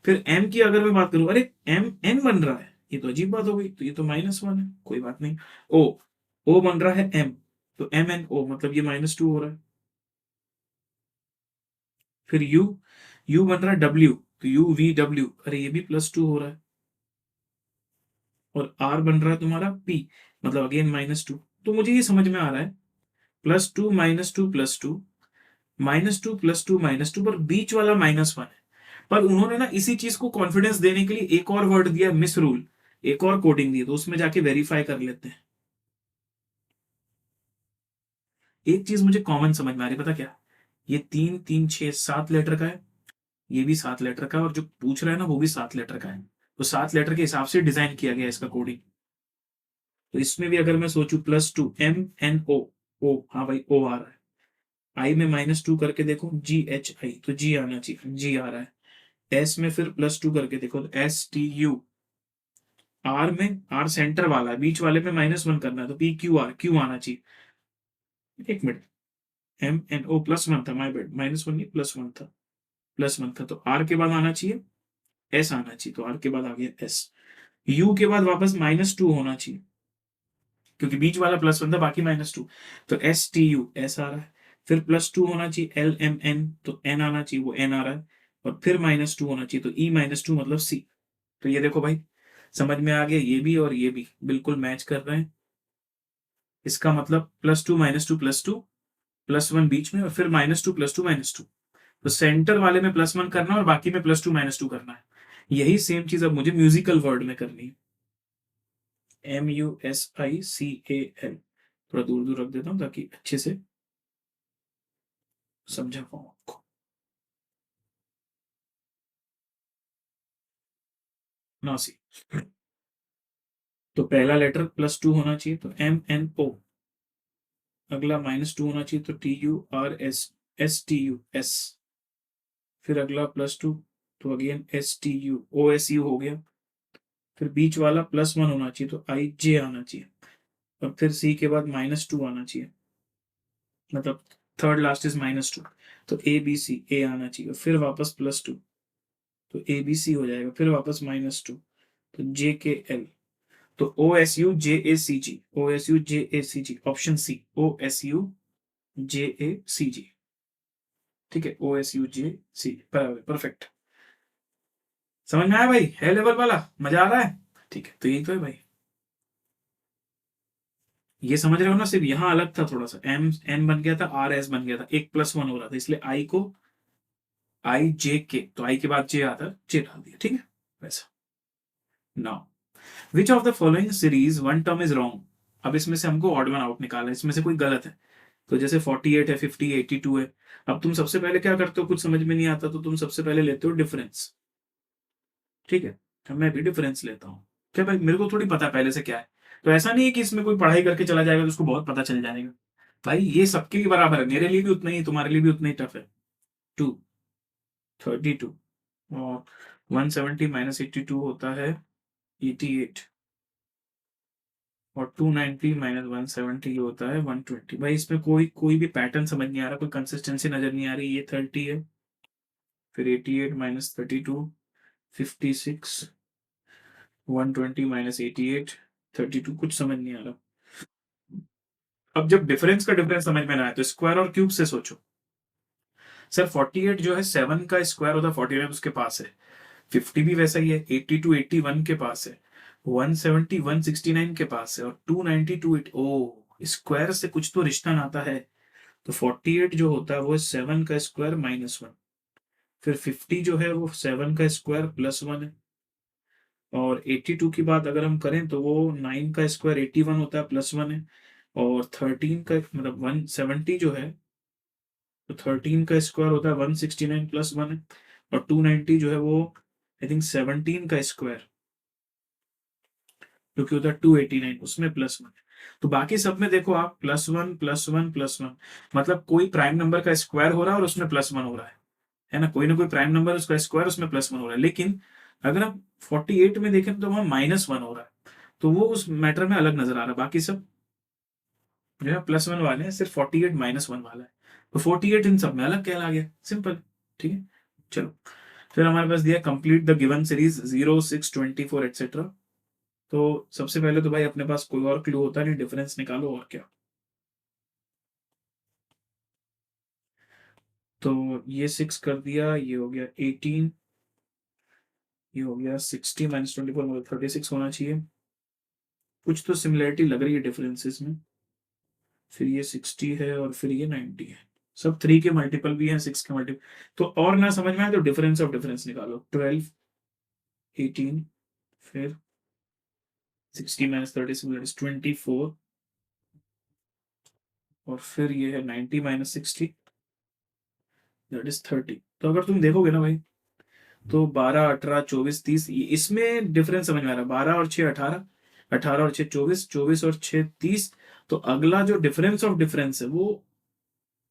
फिर एम की अगर मैं बात करूं, अरे एम एन बन रहा है, ये तो अजीब बात हो गई, तो ये तो -1 है, कोई बात नहीं। ओ ओ बन रहा है एम, तो MNO, मतलब ये -2 हो रहा है। फिर यू बन रहा है डब्ल्यू, तो UVW, अरे ये भी +2 हो रहा है। और आर बन रहा है तुम्हारा पी, मतलब अगेन -2। तो मुझे ये समझ में आ रहा है +2 -2 +2 -2 +2 -2, पर बीच वाला -1 है। पर उन्होंने ना इसी चीज को कॉन्फिडेंस देने के लिए एक और वर्ड दिया, मिस रूल, एक और कोडिंग दी, तो उसमें जाके वेरीफाई कर लेते हैं। एक चीज मुझे कॉमन समझ में आ रही है, पता क्या? ये 3 3 6 7 लेटर का है, ये भी 7 लेटर का है, और जो पूछ रहा है ना वो भी 7 लेटर का है। तो 7 लेटर के हिसाब से डिजाइन किया गया इसका कोडिंग। तो इसमें भी अगर मैं सोचू +2 MNO, ओ हाँ भाई ओ आ रहा है। आई में -2 करके देखो, GHI, तो जी आना चाहिए, जी आ रहा है। एस में फिर +2 करके देखो, तो STU। आर में, आर सेंटर वाला है, बीच वाले में -1 करना है, तो PQR, क्यू आना चाहिए। एक मिनट, MNO +1 था, माय बैड, -1 नहीं +1 था, +1 था, तो आर के बाद आना चाहिए एस आना चाहिए, तो आर के बाद आ गया एस। यू के बाद वापस -2 होना चाहिए, क्योंकि बीच वाला +1 था, बाकी -2, तो STU एस आ रहा है। फिर +2 होना चाहिए LMN, तो एन आना चाहिए, वो एन आ रहा है। और फिर -2 होना चाहिए, तो E-2 मतलब सी। तो ये देखो भाई, समझ में आ गया, ये भी और ये भी बिल्कुल मैच कर रहे हैं। इसका मतलब +2 -2 +2, +1 बीच में, और फिर -2 +2 -2। तो सेंटर वाले में +1 करना है और बाकी में +2 -2 करना है। यही सेम चीज अब मुझे म्यूजिकल वर्ड में करनी है। MUSICAL, थोड़ा दूर दूर रख देता हूँ ताकि अच्छे से समझा पाऊँ आपको। नासी। तो पहला लेटर +2 होना चाहिए, तो MNO। अगला -2 होना चाहिए, तो TURSSTU। फिर अगला +2, तो अगेन STU हो गया। फिर बीच वाला +1 होना चाहिए, तो IJ आना चाहिए। और फिर सी के बाद -2 आना चाहिए, मतलब थर्ड लास्ट इज -2, तो ABC आना चाहिए। फिर वापस +2, तो ABC हो जाएगा, फिर वापस -2, तो JKL। तो OSUJACG, ऑप्शन सी, OSUJACG। ठीक है, OSUJC, परफेक्ट। समझ में आया भाई? है लेवल वाला, मजा आ रहा है? ठीक है, तो यही तो है भाई। ये समझ रहे हो ना, सिर्फ यहां अलग था थोड़ा सा, MN बन गया था, RS बन गया था, एक +1 हो रहा था, इसलिए आई को IJK, तो आई के बाद जे आता है, जे डाल दिया, ठीक है वैसा। Now which of the following series one term is wrong? अब इसमें से हमको ऑड वन आउट निकालना है, इसमें से कोई गलत है। तो जैसे 48 है, 50, 82 है। अब तुम सबसे पहले क्या करते हो, कुछ समझ में नहीं आता तो तुम सबसे पहले लेते हो डिफरेंस, ठीक है। अब मैं भी डिफरेंस लेता हूँ, क्या भाई मेरे को थोड़ी पता है पहले से क्या है। तो ऐसा नहीं है कि इसमें कोई पढ़ाई करके चला जाएगा तो उसको बहुत पता चल जाएगा। भाई ये सबके लिए बराबर है, मेरे लिए भी उतना ही, तुम्हारे लिए भी उतना ही टफ है। 2, 32, और 170 -82 होता है 88, और 290 -170 होता है 120। भाई इसमें कोई कोई भी पैटर्न समझ नहीं आ रहा, कोई कंसिस्टेंसी नजर नहीं आ रही। ये 30 है, फिर 88 -32, 56, 120 -88, 32, कुछ समझ नहीं आ रहा। अब जब डिफरेंस का डिफरेंस समझ में ना आए तो स्क्वायर और क्यूब से सोचो। सर 48 जो है 7 का स्क्वायर होता है 49 उसके पास है, 50 भी वैसा ही है, 82 81 के पास है, 170 169 के पास है, और 290 280, ओ स्क्वायर से कुछ तो रिश्ता नाता है। तो 48 जो होता है वो 7 का स्क्वायर -1, फिर 50 जो है वो 7 का स्क्वायर +1 है, और 82 की बात अगर हम करें तो वो 9 का स्क्वायर 81 होता है +1 है, और 13 का मतलब 170 जो है, तो 13 का स्क्वायर होता है 169 +1 है, और 290 जो है वो आई थिंक 17 का स्क्वायर जो कि होता है 289, उसमें +1। तो बाकी सब में देखो आप +1 +1 +1, मतलब कोई प्राइम नंबर का स्क्वायर हो रहा है और उसमें +1 हो रहा है ना, कोई ना कोई प्राइम नंबर उसका स्क्वायर उसमें +1 हो रहा है। लेकिन अगर आप 48 में देखें तो वहां -1 हो रहा है, तो वो उस मैटर में अलग नजर आ रहा है, बाकी सब जो है +1 वाले हैं, सिर्फ 48 -1 वाला है, तो 48 इन सब में अलग कहला गया, सिंपल। ठीक है, चलो फिर हमारे पास दिया complete the given series 0 6 24 etcetera. तो सबसे पहले तो भाई अपने पास कोई और क्लू होता नहीं, डिफरेंस निकालो और क्या। तो ये 6 कर दिया, ये हो गया 18, ये हो गया 60 -24 मतलब 36 होना चाहिए, कुछ तो सिमिलरिटी लग रही है डिफरेंसेस में। फिर ये 60 है और फिर ये 90 है, सब 3 के मल्टीपल भी हैं, 6 के मल्टीपल। तो और ना समझ में आए तो डिफरेंस ऑफ डिफरेंस निकालो, 12 18, फिर 60 -36 24, और फिर ये है 90 -60 दैट इज 30। तो अगर तुम देखोगे ना भाई, तो 12 18 24 30, इसमें डिफरेंस समझ में आ रहा है, 12 और 6 18, 18 और 6 24, 24 और 6 30। तो अगला जो डिफरेंस ऑफ डिफरेंस है वो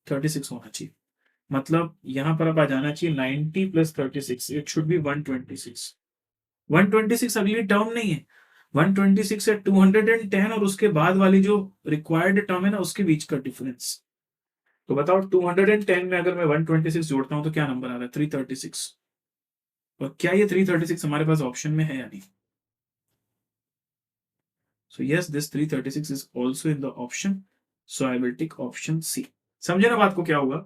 36 होना चाहिए, मतलब यहां पर अब आ जाना चाहिए 90 + 36, इट शुड बी 126। 126 अगली टर्म नहीं है, 126 है 210, और उसके बाद वाली जो रिक्वायर्ड टर्म है ना उसके बीच का डिफरेंस। तो बताओ 210 में अगर मैं 126 जोड़ता हूं तो क्या नंबर आ रहा है, 336। और क्या ये 336 हमारे पास ऑप्शन में है या नहीं? So yes, this 336 is also in the option. So I will tick option C. समझे ना बात को क्या होगा?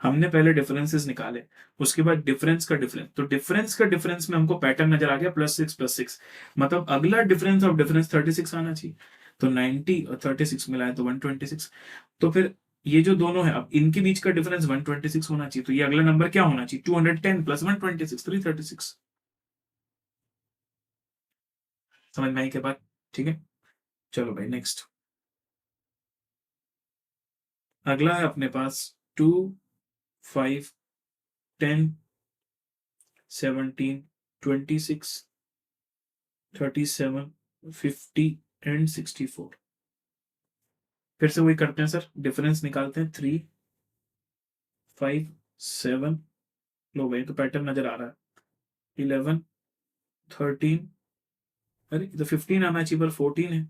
हमने पहले डिफरेंसेस निकाले, उसके बाद डिफरेंस का डिफरेंस, तो डिफरेंस का डिफरेंस में हमको पैटर्न नजर आ गया +6 +6, मतलब अगला डिफरेंस ऑफ डिफरेंस 36 आना चाहिए। तो 90 और 36 मिलाए तो 126। तो फिर ये जो दोनों है अब इनके बीच का डिफरेंस 126 होना चाहिए, तो ये अगला नंबर क्या होना चाहिए, 210 + 126 336। समझ में आई क्या बात? ठीक है, चलो भाई नेक्स्ट। अगला है अपने पास 2 5 10 17 26 37 50 एंड 64। फिर से वही करते हैं सर, डिफरेंस निकालते हैं 3 5 7, लो भाई तो पैटर्न नजर आ रहा है, 11 13, अरे तो 15 आना चाहिए पर 14 है।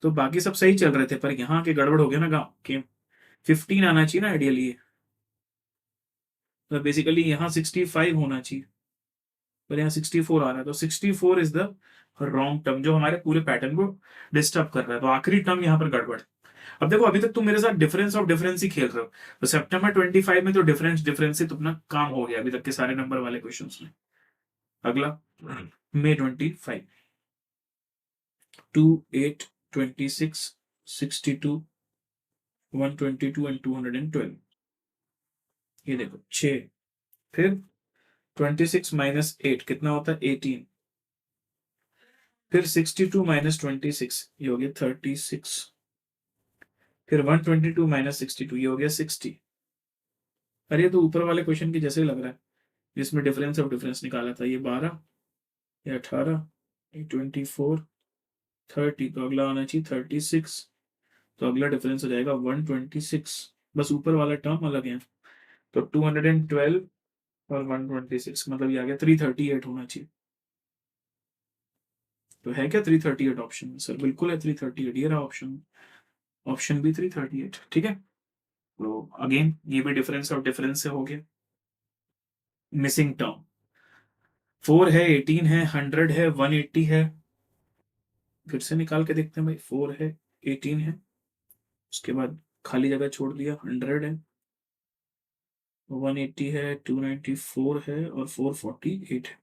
तो बाकी सब सही चल रहे थे, पर यहाँ के गड़बड़ हो गया ना गाँव के, 15 आना चाहिए ना आइडियली, तो बेसिकली यहाँ 65 होना चाहिए, पर यहाँ 64 आ रहा है, तो 64 इज द रॉन्ग टर्म जो हमारे पूरे पैटर्न को डिस्टर्ब कर रहा है, तो आखिरी टर्म यहाँ पर गड़बड़। अब देखो अभी तक तुम मेरे साथ डिफरेंस ऑफ डिफरेंस ही खेल रहे हो, तो सितंबर 25 में तो डिफरेंस डिफरेंस से तो अपना काम हो गया अभी तक के सारे नंबर वाले क्वेश्चंस में। अगला मई 25, 2 8 26 62 122 एंड 212, ये देखो 6, फिर 26 -8 कितना होता है 18, फिर 62 -26 ये हो गया 36, फिर 122 -62 ये हो गया 60। अरे ये तो ऊपर वाले क्वेश्चन के जैसे ही लग रहा है जिसमें डिफरेंस ऑफ डिफरेंस निकाला था, ये 12, ये 18, ये 24 30, तो अगला आना चाहिए 36, तो अगला डिफरेंस हो जाएगा 126, बस ऊपर वाला टर्म अलग है। तो 212 और 126 मतलब ये आ गया 338 होना चाहिए। तो है क्या 338 ऑप्शन में? सर बिल्कुल है 338, ये रहा ऑप्शन, ऑप्शन बी 338। ठीक है, तो अगेन ये भी डिफरेंस ऑफ डिफरेंस से हो गया। मिसिंग टर्म 4 है 18 है 100 है 180 है, फिर से निकाल के देखते हैं भाई, 4 है 18 है, उसके बाद खाली जगह छोड़ दिया 100 है 180 है, 294 है और 448 है।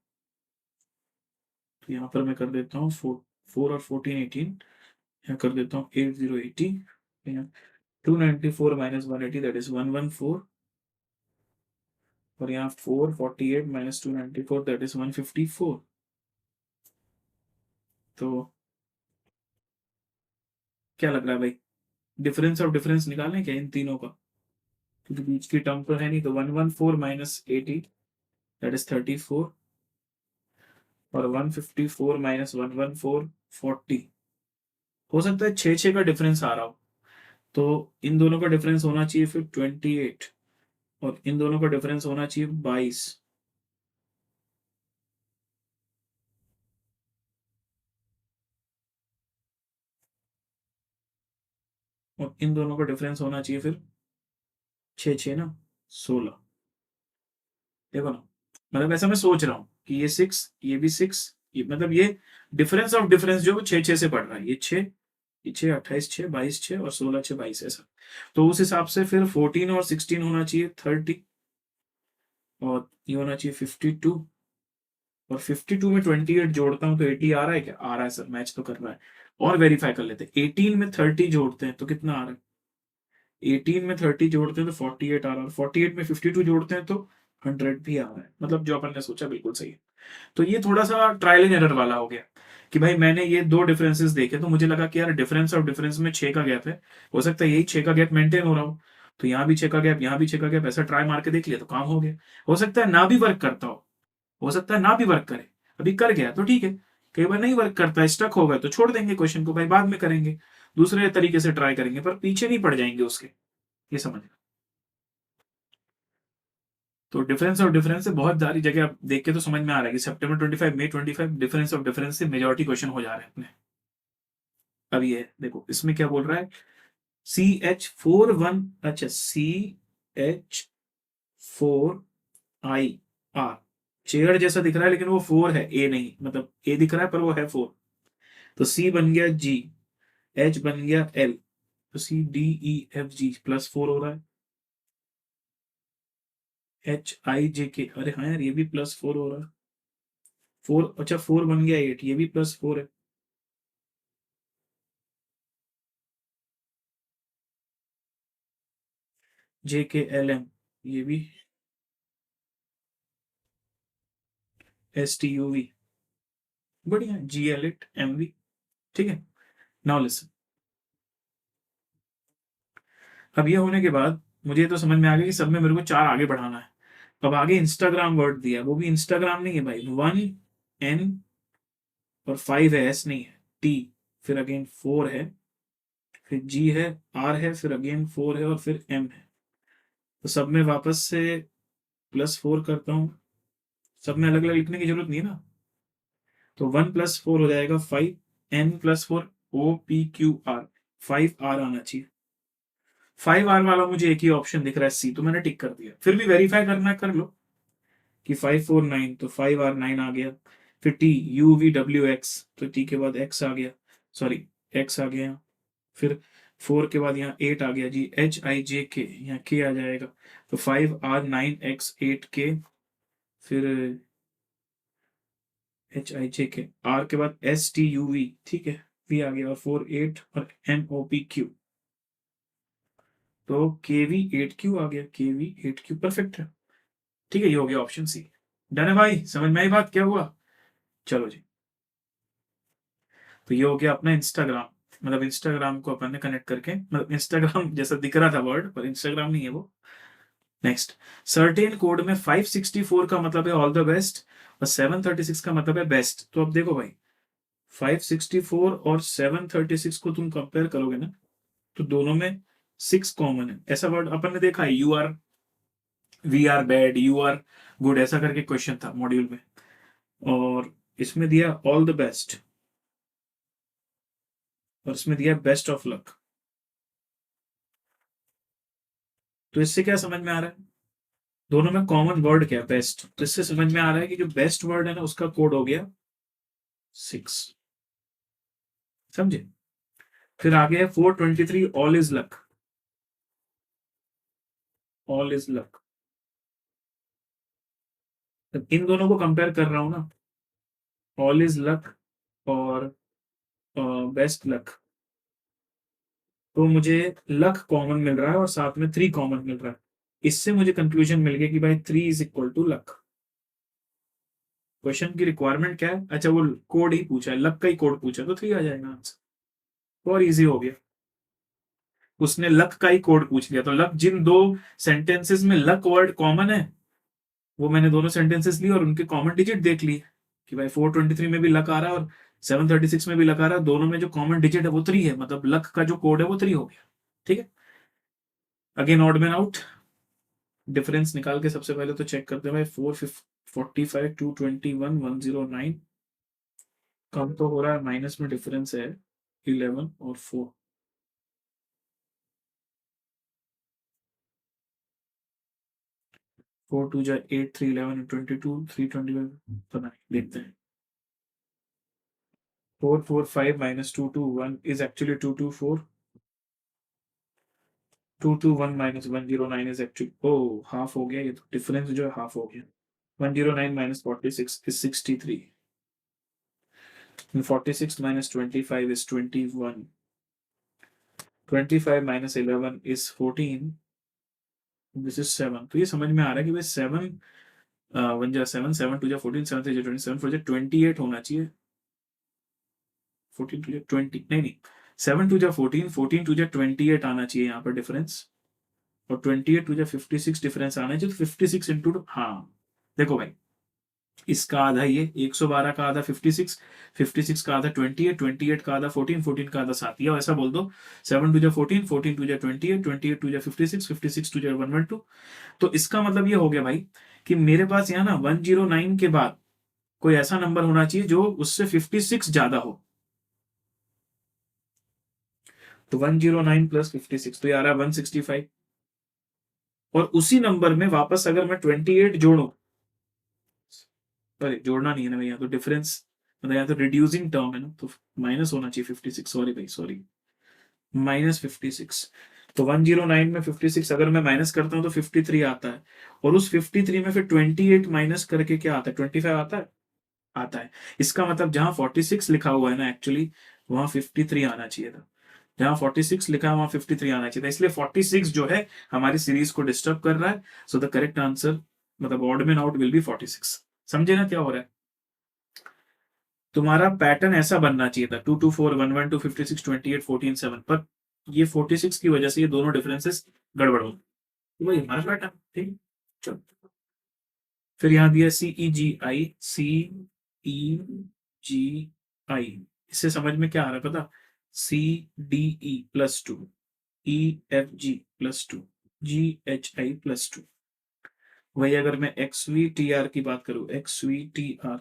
तो यहाँ पर मैं कर देता हूँ 4 और 14 18, यहाँ कर देता हूँ 8080, 294 माइनस 180 दैट इज 114, और यहाँ 448 माइनस 294 दैट इज 154। तो क्या लग रहा है भाई, डिफरेंस ऑफ डिफरेंस निकालें क्या इन तीनों का, क्योंकि बीच की टर्म तो है नहीं। तो 114 माइनस 80 दैट इज 34, और 154 माइनस 114 40। हो सकता है 6 का डिफरेंस आ रहा हो, तो इन दोनों का डिफरेंस होना चाहिए फिर 28, और इन दोनों का डिफरेंस होना चाहिए 22, और इन दोनों का डिफरेंस होना चाहिए फिर 6 ना 16। देखो ना, मतलब ऐसा मैं सोच रहा हूँ कि ये 6, ये भी 6, ये मतलब ये डिफरेंस ऑफ डिफरेंस जो 6 से बढ़ रहा है, ये 6, ये 6, 28 6, 22 6 और 16 6 22 ऐसा। तो उस हिसाब से फिर 14 और 16 होना चाहिए 30, और ये होना चाहिए 52, और 52 में 28 जोड़ता हूँ तो 80 आ रहा है क्या, आ रहा है सर, मैच तो कर रहा है। और वेरीफाई कर लेते हैं, 18 में 30 जोड़ते हैं तो कितना आ रहा है, 18 में 30 जोड़ते हैं तो 48 आ रहा है, 48 में 52 जोड़ते हैं तो 100 भी आ रहा है। मतलब जो अपन ने सोचा बिल्कुल सही है। तो ये थोड़ा सा ट्रायल एंड एरर वाला हो गया कि भाई मैंने ये दो डिफरेंसेस देखे तो मुझे लगा कि यार डिफरेंस और डिफरेंस में 6 का गैप है, हो सकता है यही 6 का गैप मेंटेन हो रहा हो, तो यहाँ भी 6 का गैप, यहाँ भी 6 का गैप, ऐसा ट्राई मार के देख लिया तो काम हो गया। हो सकता है ना भी वर्क करता हो सकता है ना भी वर्क करे, अभी कर गया तो ठीक है, कई बार नहीं वर्क करता, स्टक हो गया तो छोड़ देंगे क्वेश्चन को भाई, बाद में करेंगे, दूसरे तरीके से ट्राई करेंगे, पर पीछे नहीं पड़ जाएंगे उसके। ये समझ। तो डिफरेंस ऑफ डिफरेंस से बहुत सारी जगह आप देख के तो समझ में आ रहा है कि सितंबर 25 मई 25 डिफरेंस ऑफ डिफरेंस से मेजोरिटी क्वेश्चन हो जा रहे हैं अपने। अब ये देखो इसमें क्या बोल रहा है, CH41, अच्छा CH4IR, चेयर जैसा दिख रहा है लेकिन वो 4 है, ए नहीं, मतलब ए दिख रहा है पर वो है 4। तो C बन गया G, H बन गया L, तो CDEFG +4 हो रहा है, HIJK, अरे हाँ यार ये भी +4 हो रहा है, 4, अच्छा 4 बन गया 8, ये भी +4 है, JKLM, ये भी STUV, बढ़िया, GL8MV। ठीक है, नाउ लिसन। अब ये होने के बाद मुझे तो समझ में आ गया कि सब में मेरे को 4 आगे बढ़ाना है। अब आगे इंस्टाग्राम वर्ड दिया, वो भी इंस्टाग्राम नहीं है भाई, 1N और 5 है, S नहीं है, T, फिर अगेन 4 है, फिर G है, R है, फिर अगेन 4 है और फिर M है। तो सब में वापस से +4 करता हूँ, सब में अलग अलग लिखने की जरूरत नहीं है ना। तो 1 + 4 हो जाएगा 5, N + 4, OPQR, 5R आना चाहिए। 5R वाला मुझे एक ही ऑप्शन दिख रहा है C, तो मैंने टिक कर दिया, फिर भी वेरीफाई करना है कर लो कि 549, तो 5R9 आ गया। फिर T, UVWX, तो T के बाद X आ गया, सॉरी X आ गया, फिर 4 के बाद यहाँ 8 आ गया जी, HIJK, यहाँ K आ जाएगा, तो 5R9X8K, फिर HIJK, R के बाद STUV, ठीक है, V आ गया, और 4 8 और NOPQ, तो KV8Q आ गया, KV8Q परफेक्ट है। ठीक है, ये हो गया ऑप्शन सी। डन है भाई, समझ में आई बात क्या हुआ। चलो जी, तो ये हो गया अपना इंस्टाग्राम, मतलब इंस्टाग्राम को अपन ने कनेक्ट करके, मतलब इंस्टाग्राम जैसा दिख रहा था वर्ड पर इंस्टाग्राम नहीं है वो। नेक्स्ट, सर्टेन कोड में 564 का मतलब है ऑल द बेस्ट, और 736 का मतलब है बेस्ट। तो अब देखो भाई, 564 और 736 को तुम कंपेयर करोगे ना, तो दोनों में 6 कॉमन है। ऐसा वर्ड अपन ने देखा है, we are bad, you are good, ऐसा करके क्वेश्चन था मॉड्यूल में, और इसमें दिया ऑल द बेस्ट, और इसमें दिया बेस्ट ऑफ लक। तो इससे क्या समझ में आ रहा है, दोनों में कॉमन वर्ड क्या है, बेस्ट, तो इससे समझ में आ रहा है कि जो बेस्ट वर्ड है ना उसका कोड हो गया 6। समझे। फिर आगे है 423, all is luck, all is luck, इन दोनों को कंपेयर कर रहा हूं ना, ऑल इज लक और बेस्ट लक, तो मुझे लक कॉमन मिल रहा है और साथ में 3 कॉमन मिल रहा है। इससे मुझे कंक्लूजन मिल गया कि भाई 3 is equal to luck. Question की रिक्वायरमेंट क्या है? अच्छा, वो कोड ही पूछा है, लक का ही कोड पूछा, तो 3 आ जाएगा आंसर। और इजी हो गया, उसने लक का ही कोड पूछ लिया, तो लक, जिन 2 सेंटेंसेस में लक वर्ड कॉमन है, वो मैंने दोनों सेंटेंसेस लिए और उनके कॉमन डिजिट देख लिए कि भाई 423 में भी लक आ रहा है और 736 में भी लक आ रहा है, दोनों में जो कॉमन डिजिट है वो 3 है, मतलब लक का जो कोड है वो 3 हो गया। ठीक है, again odd man out, difference निकाल के सबसे पहले तो चेक करते हैं भाई, 445 221 109, कम तो हो रहा है, माइनस में डिफरेंस है 11 और 4, 4 2 जा 8, 3 11 22, 321, तो नहीं देखते हैं। 445 minus 221 is actually 224. 221 minus 109 is actually, oh, half हो गया ये तो, डिफरेंस जो है हाफ हो गया। 109 minus 46 is 63 and 46 minus 25 is 21. 25 minus 11 is 14. This is 7. तो ये समझ में आ रहा है कि भाई 7 1 जा 7, 7 2 जा 14, 7 3 जा 20, 7 4 जा 28 होना चाहिए। 14 2 जा 20, नहीं नहीं, 7 2 जा 14, 14 2 जा 28 आना चाहिए यहाँ पर डिफरेंस, और 28 टू जा 56 डिफरेंस आना चाहिए, तो 56 इंटू, हाँ देखो भाई, इसका आधा ये 112 का आधा 56, 56 का आधा 28, 28 का आधा 14, 14 का आधा 7, या ऐसा बोल दो 7 टू जा 14, 14 टू जा 28, 28 टू जा 56, 56 टू जा 112। तो इसका मतलब ये हो गया भाई कि मेरे पास यहाँ ना 109 के बाद कोई ऐसा नंबर होना चाहिए जो उससे 56 ज्यादा हो, तो 109 प्लस 56 तो यार 165, और उसी नंबर में वापस अगर मैं 28 जोड़ू, अरे जोड़ना नहीं है ना भैया, तो डिफरेंस, मतलब यहाँ तो रिड्यूसिंग टर्म है ना, तो माइनस होना चाहिए 56, सॉरी भाई सॉरी, माइनस 56। तो 109 में 56 अगर मैं माइनस करता हूं तो 53 आता है, और उस 53 में फिर 28 माइनस करके क्या आता है, 25 आता है, आता है। इसका मतलब जहां 46 लिखा हुआ है ना, एक्चुअली वहां 53 आना चाहिए था, जहां 46 लिखा है वहां 53 आना चाहिए था, इसलिए 46 जो है हमारी सीरीज को डिस्टर्ब कर रहा है। सो द करेक्ट आंसर, मतलब odd man out will be 46। समझे ना क्या हो रहा है? तुम्हारा पैटर्न ऐसा बनना चाहिए था 224 112 56 28 14 7, पर ये 46 की वजह से ये दोनों डिफरेंसेस गड़बड़ हो, तो वही हमारा पैटर्न। ठीक, चलो, फिर यहां दिया CEG, इससे समझ में क्या आ रहा है पता, CDE+2, EFG+2, GHI+2। वही अगर मैं XVTR की बात करूं, XVTR,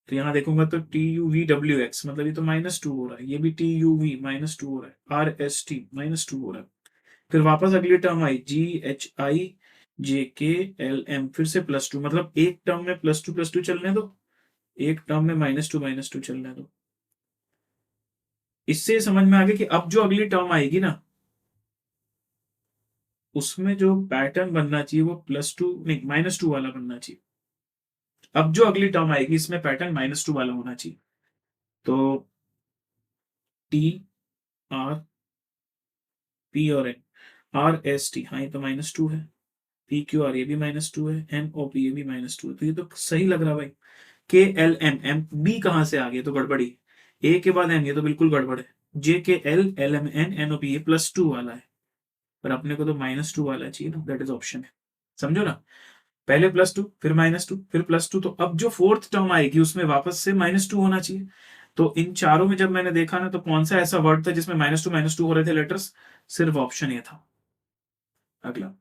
तो यहां देखूंगा तो TUVWX, मतलब ये तो -2 हो रहा है, ये भी TUV -2 हो रहा है, RST -2 हो रहा है। फिर वापस अगली टर्म आई GHI JKLM, फिर से +2, मतलब एक टर्म में +2 चलने दो, एक टर्म में -2 चलने दो। इससे समझ में आ गया कि अब जो अगली टर्म आएगी ना, उसमें जो पैटर्न बनना चाहिए वो +2 नहीं -2 वाला बनना चाहिए। अब जो अगली टर्म आएगी इसमें पैटर्न -2 वाला होना चाहिए, तो TRP और RST, हाँ ये तो -2 है, PQR ये भी -2 है, NOP ये भी -2 है, तो ये तो सही लग रहा भाई। KLM, M B कहां से आ गया, तो गड़बड़ी, A के बाद M, ये तो बिल्कुल गड़बड़ है। JKLLMNNOP ये +2 वाला है, पर अपने को तो -2 वाला चाहिए ना, दैट इज ऑप्शन है। समझो ना, पहले +2 फिर -2 फिर +2, तो अब जो फोर्थ टर्म आएगी उसमें वापस से -2 होना चाहिए। तो इन चारों में जब मैंने देखा ना, तो कौन सा ऐसा वर्ड था जिसमें -2 हो रहे थे लेटर्स, सिर्फ ऑप्शन ये था। अगला,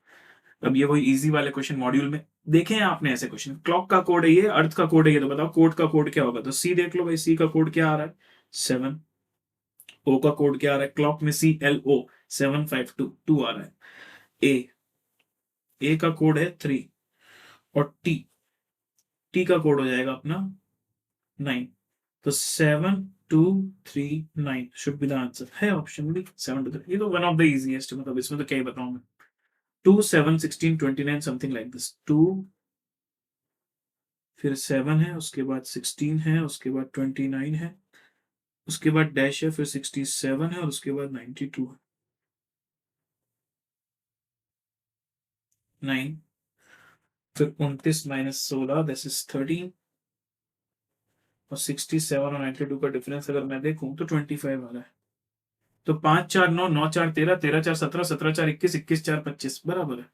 अब ये वही इजी वाले क्वेश्चन मॉड्यूल में देखे हैं आपने, ऐसे क्वेश्चन, क्लॉक का कोड है ये, अर्थ का कोड है ये, तो बताओ कोड का कोड क्या होगा, तो सी देख लो भाई, सी का कोड क्या आ रहा है 7, ओ का कोड क्या आ रहा है, क्लॉक में CLO 752 आ रहा है, ए का कोड है 3, और टी का कोड हो जाएगा अपना 9, तो 7239 शुड बी द आंसर, है ऑप्शन बी 723। ये तो वन ऑफ द इजीएस्ट, मतलब इसमें तो क्या ही बताऊं मैं। 2 7 16 29 समथिंग लाइक दिस। 2 फिर 7 है, उसके बाद 16 है, उसके बाद 29 है, उसके बाद डैश है, फिर 67 है और उसके बाद 92 है। 9 फिर 29 माइनस 16 दिस इज 13 और 67 और 92 का डिफरेंस अगर मैं देखूं तो 25 आ रहा है। तो 5 4 9 9 4 13 13 4 17 17 4 21 21 4 25 बराबर है।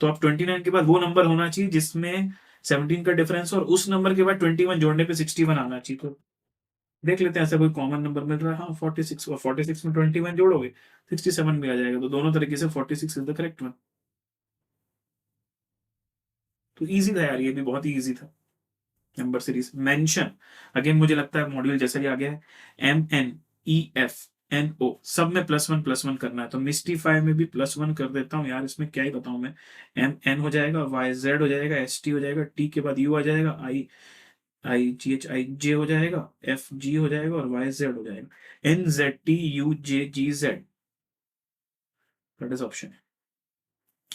तो अब 29 के बाद वो नंबर होना चाहिए जिसमें 17 का डिफरेंस और उस नंबर के बाद 21 जोड़ने पे 61 आना चाहिए। तो देख लेते हैं ऐसा कोई कॉमन नंबर मिल रहा है। हाँ 46 और 46 में 21 जोड़ोगे 67 भी आ जाएगा। तो दोनों तरीके से 46 इज द करेक्ट वन। तो इजी था यार, ये भी बहुत ही इजी था। नंबर सीरीज मेंशन, अगेन मुझे लगता है मॉड्यूल जैसा ही आ गया है। MNEFNO सब में +1 करना है। तो मिस्टीफाई में भी +1 कर देता हूँ यार, इसमें क्या ही बताऊं मैं। MN हो जाएगा, YZ हो जाएगा, ST हो जाएगा, T के बाद U आ जाएगा, IGHIJ हो जाएगा, FG हो जाएगा और YZ हो जाएगा। NZTUJGZ दैट इज ऑप्शन है।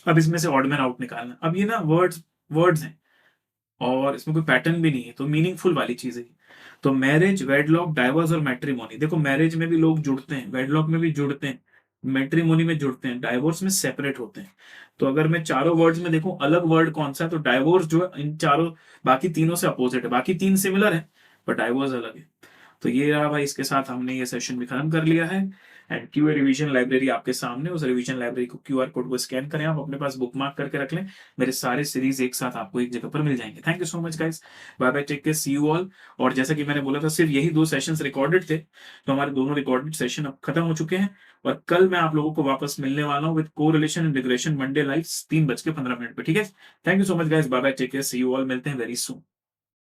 अब इसमें से ऑड मैन आउट निकालना। अब ये ना वर्ड्स वर्ड्स हैं और इसमें कोई पैटर्न भी नहीं है, तो मीनिंगफुल वाली चीज है। तो मैरिज, वेडलॉक, डाइवोर्स और मैट्रिमोनी। देखो मैरिज में भी लोग जुड़ते हैं, वेडलॉक में भी जुड़ते हैं, मैट्रिमोनी में जुड़ते हैं, डाइवोर्स में सेपरेट होते हैं। तो अगर मैं चारों वर्ड्स में देखूं अलग वर्ड कौन सा है, तो डाइवोर्स जो है इन चारों, बाकी तीनों से अपोजिट है। बाकी तीन सिमिलर है पर डाइवोर्स अलग है। तो ये रहा भाई, इसके साथ हमने ये सेशन भी खत्म कर लिया है। एंड क्यूए रिवीजन लाइब्रेरी आपके सामने, उस रिवीजन लाइब्रेरी को क्यूआर कोड को स्कैन करें, आप अपने पास बुक मार्क करके रख लें। मेरे सारे सीरीज एक साथ आपको एक जगह पर मिल जाएंगे। Thank you so much guys, bye bye, take care, see you all. और जैसा कि मैंने बोला था सिर्फ यही 2 सेशंस रिकॉर्डेड थे, तो हमारे दोनों रिकॉर्डेड सेशन अब खत्म हो चुके हैं। और कल मैं आप लोगों को वापस मिलने वाला हूँ with correlation and regression Monday live 3:15 पे। ठीक है, thank you so much guys, bye bye, take care, see you all, मिलते हैं वेरी सून।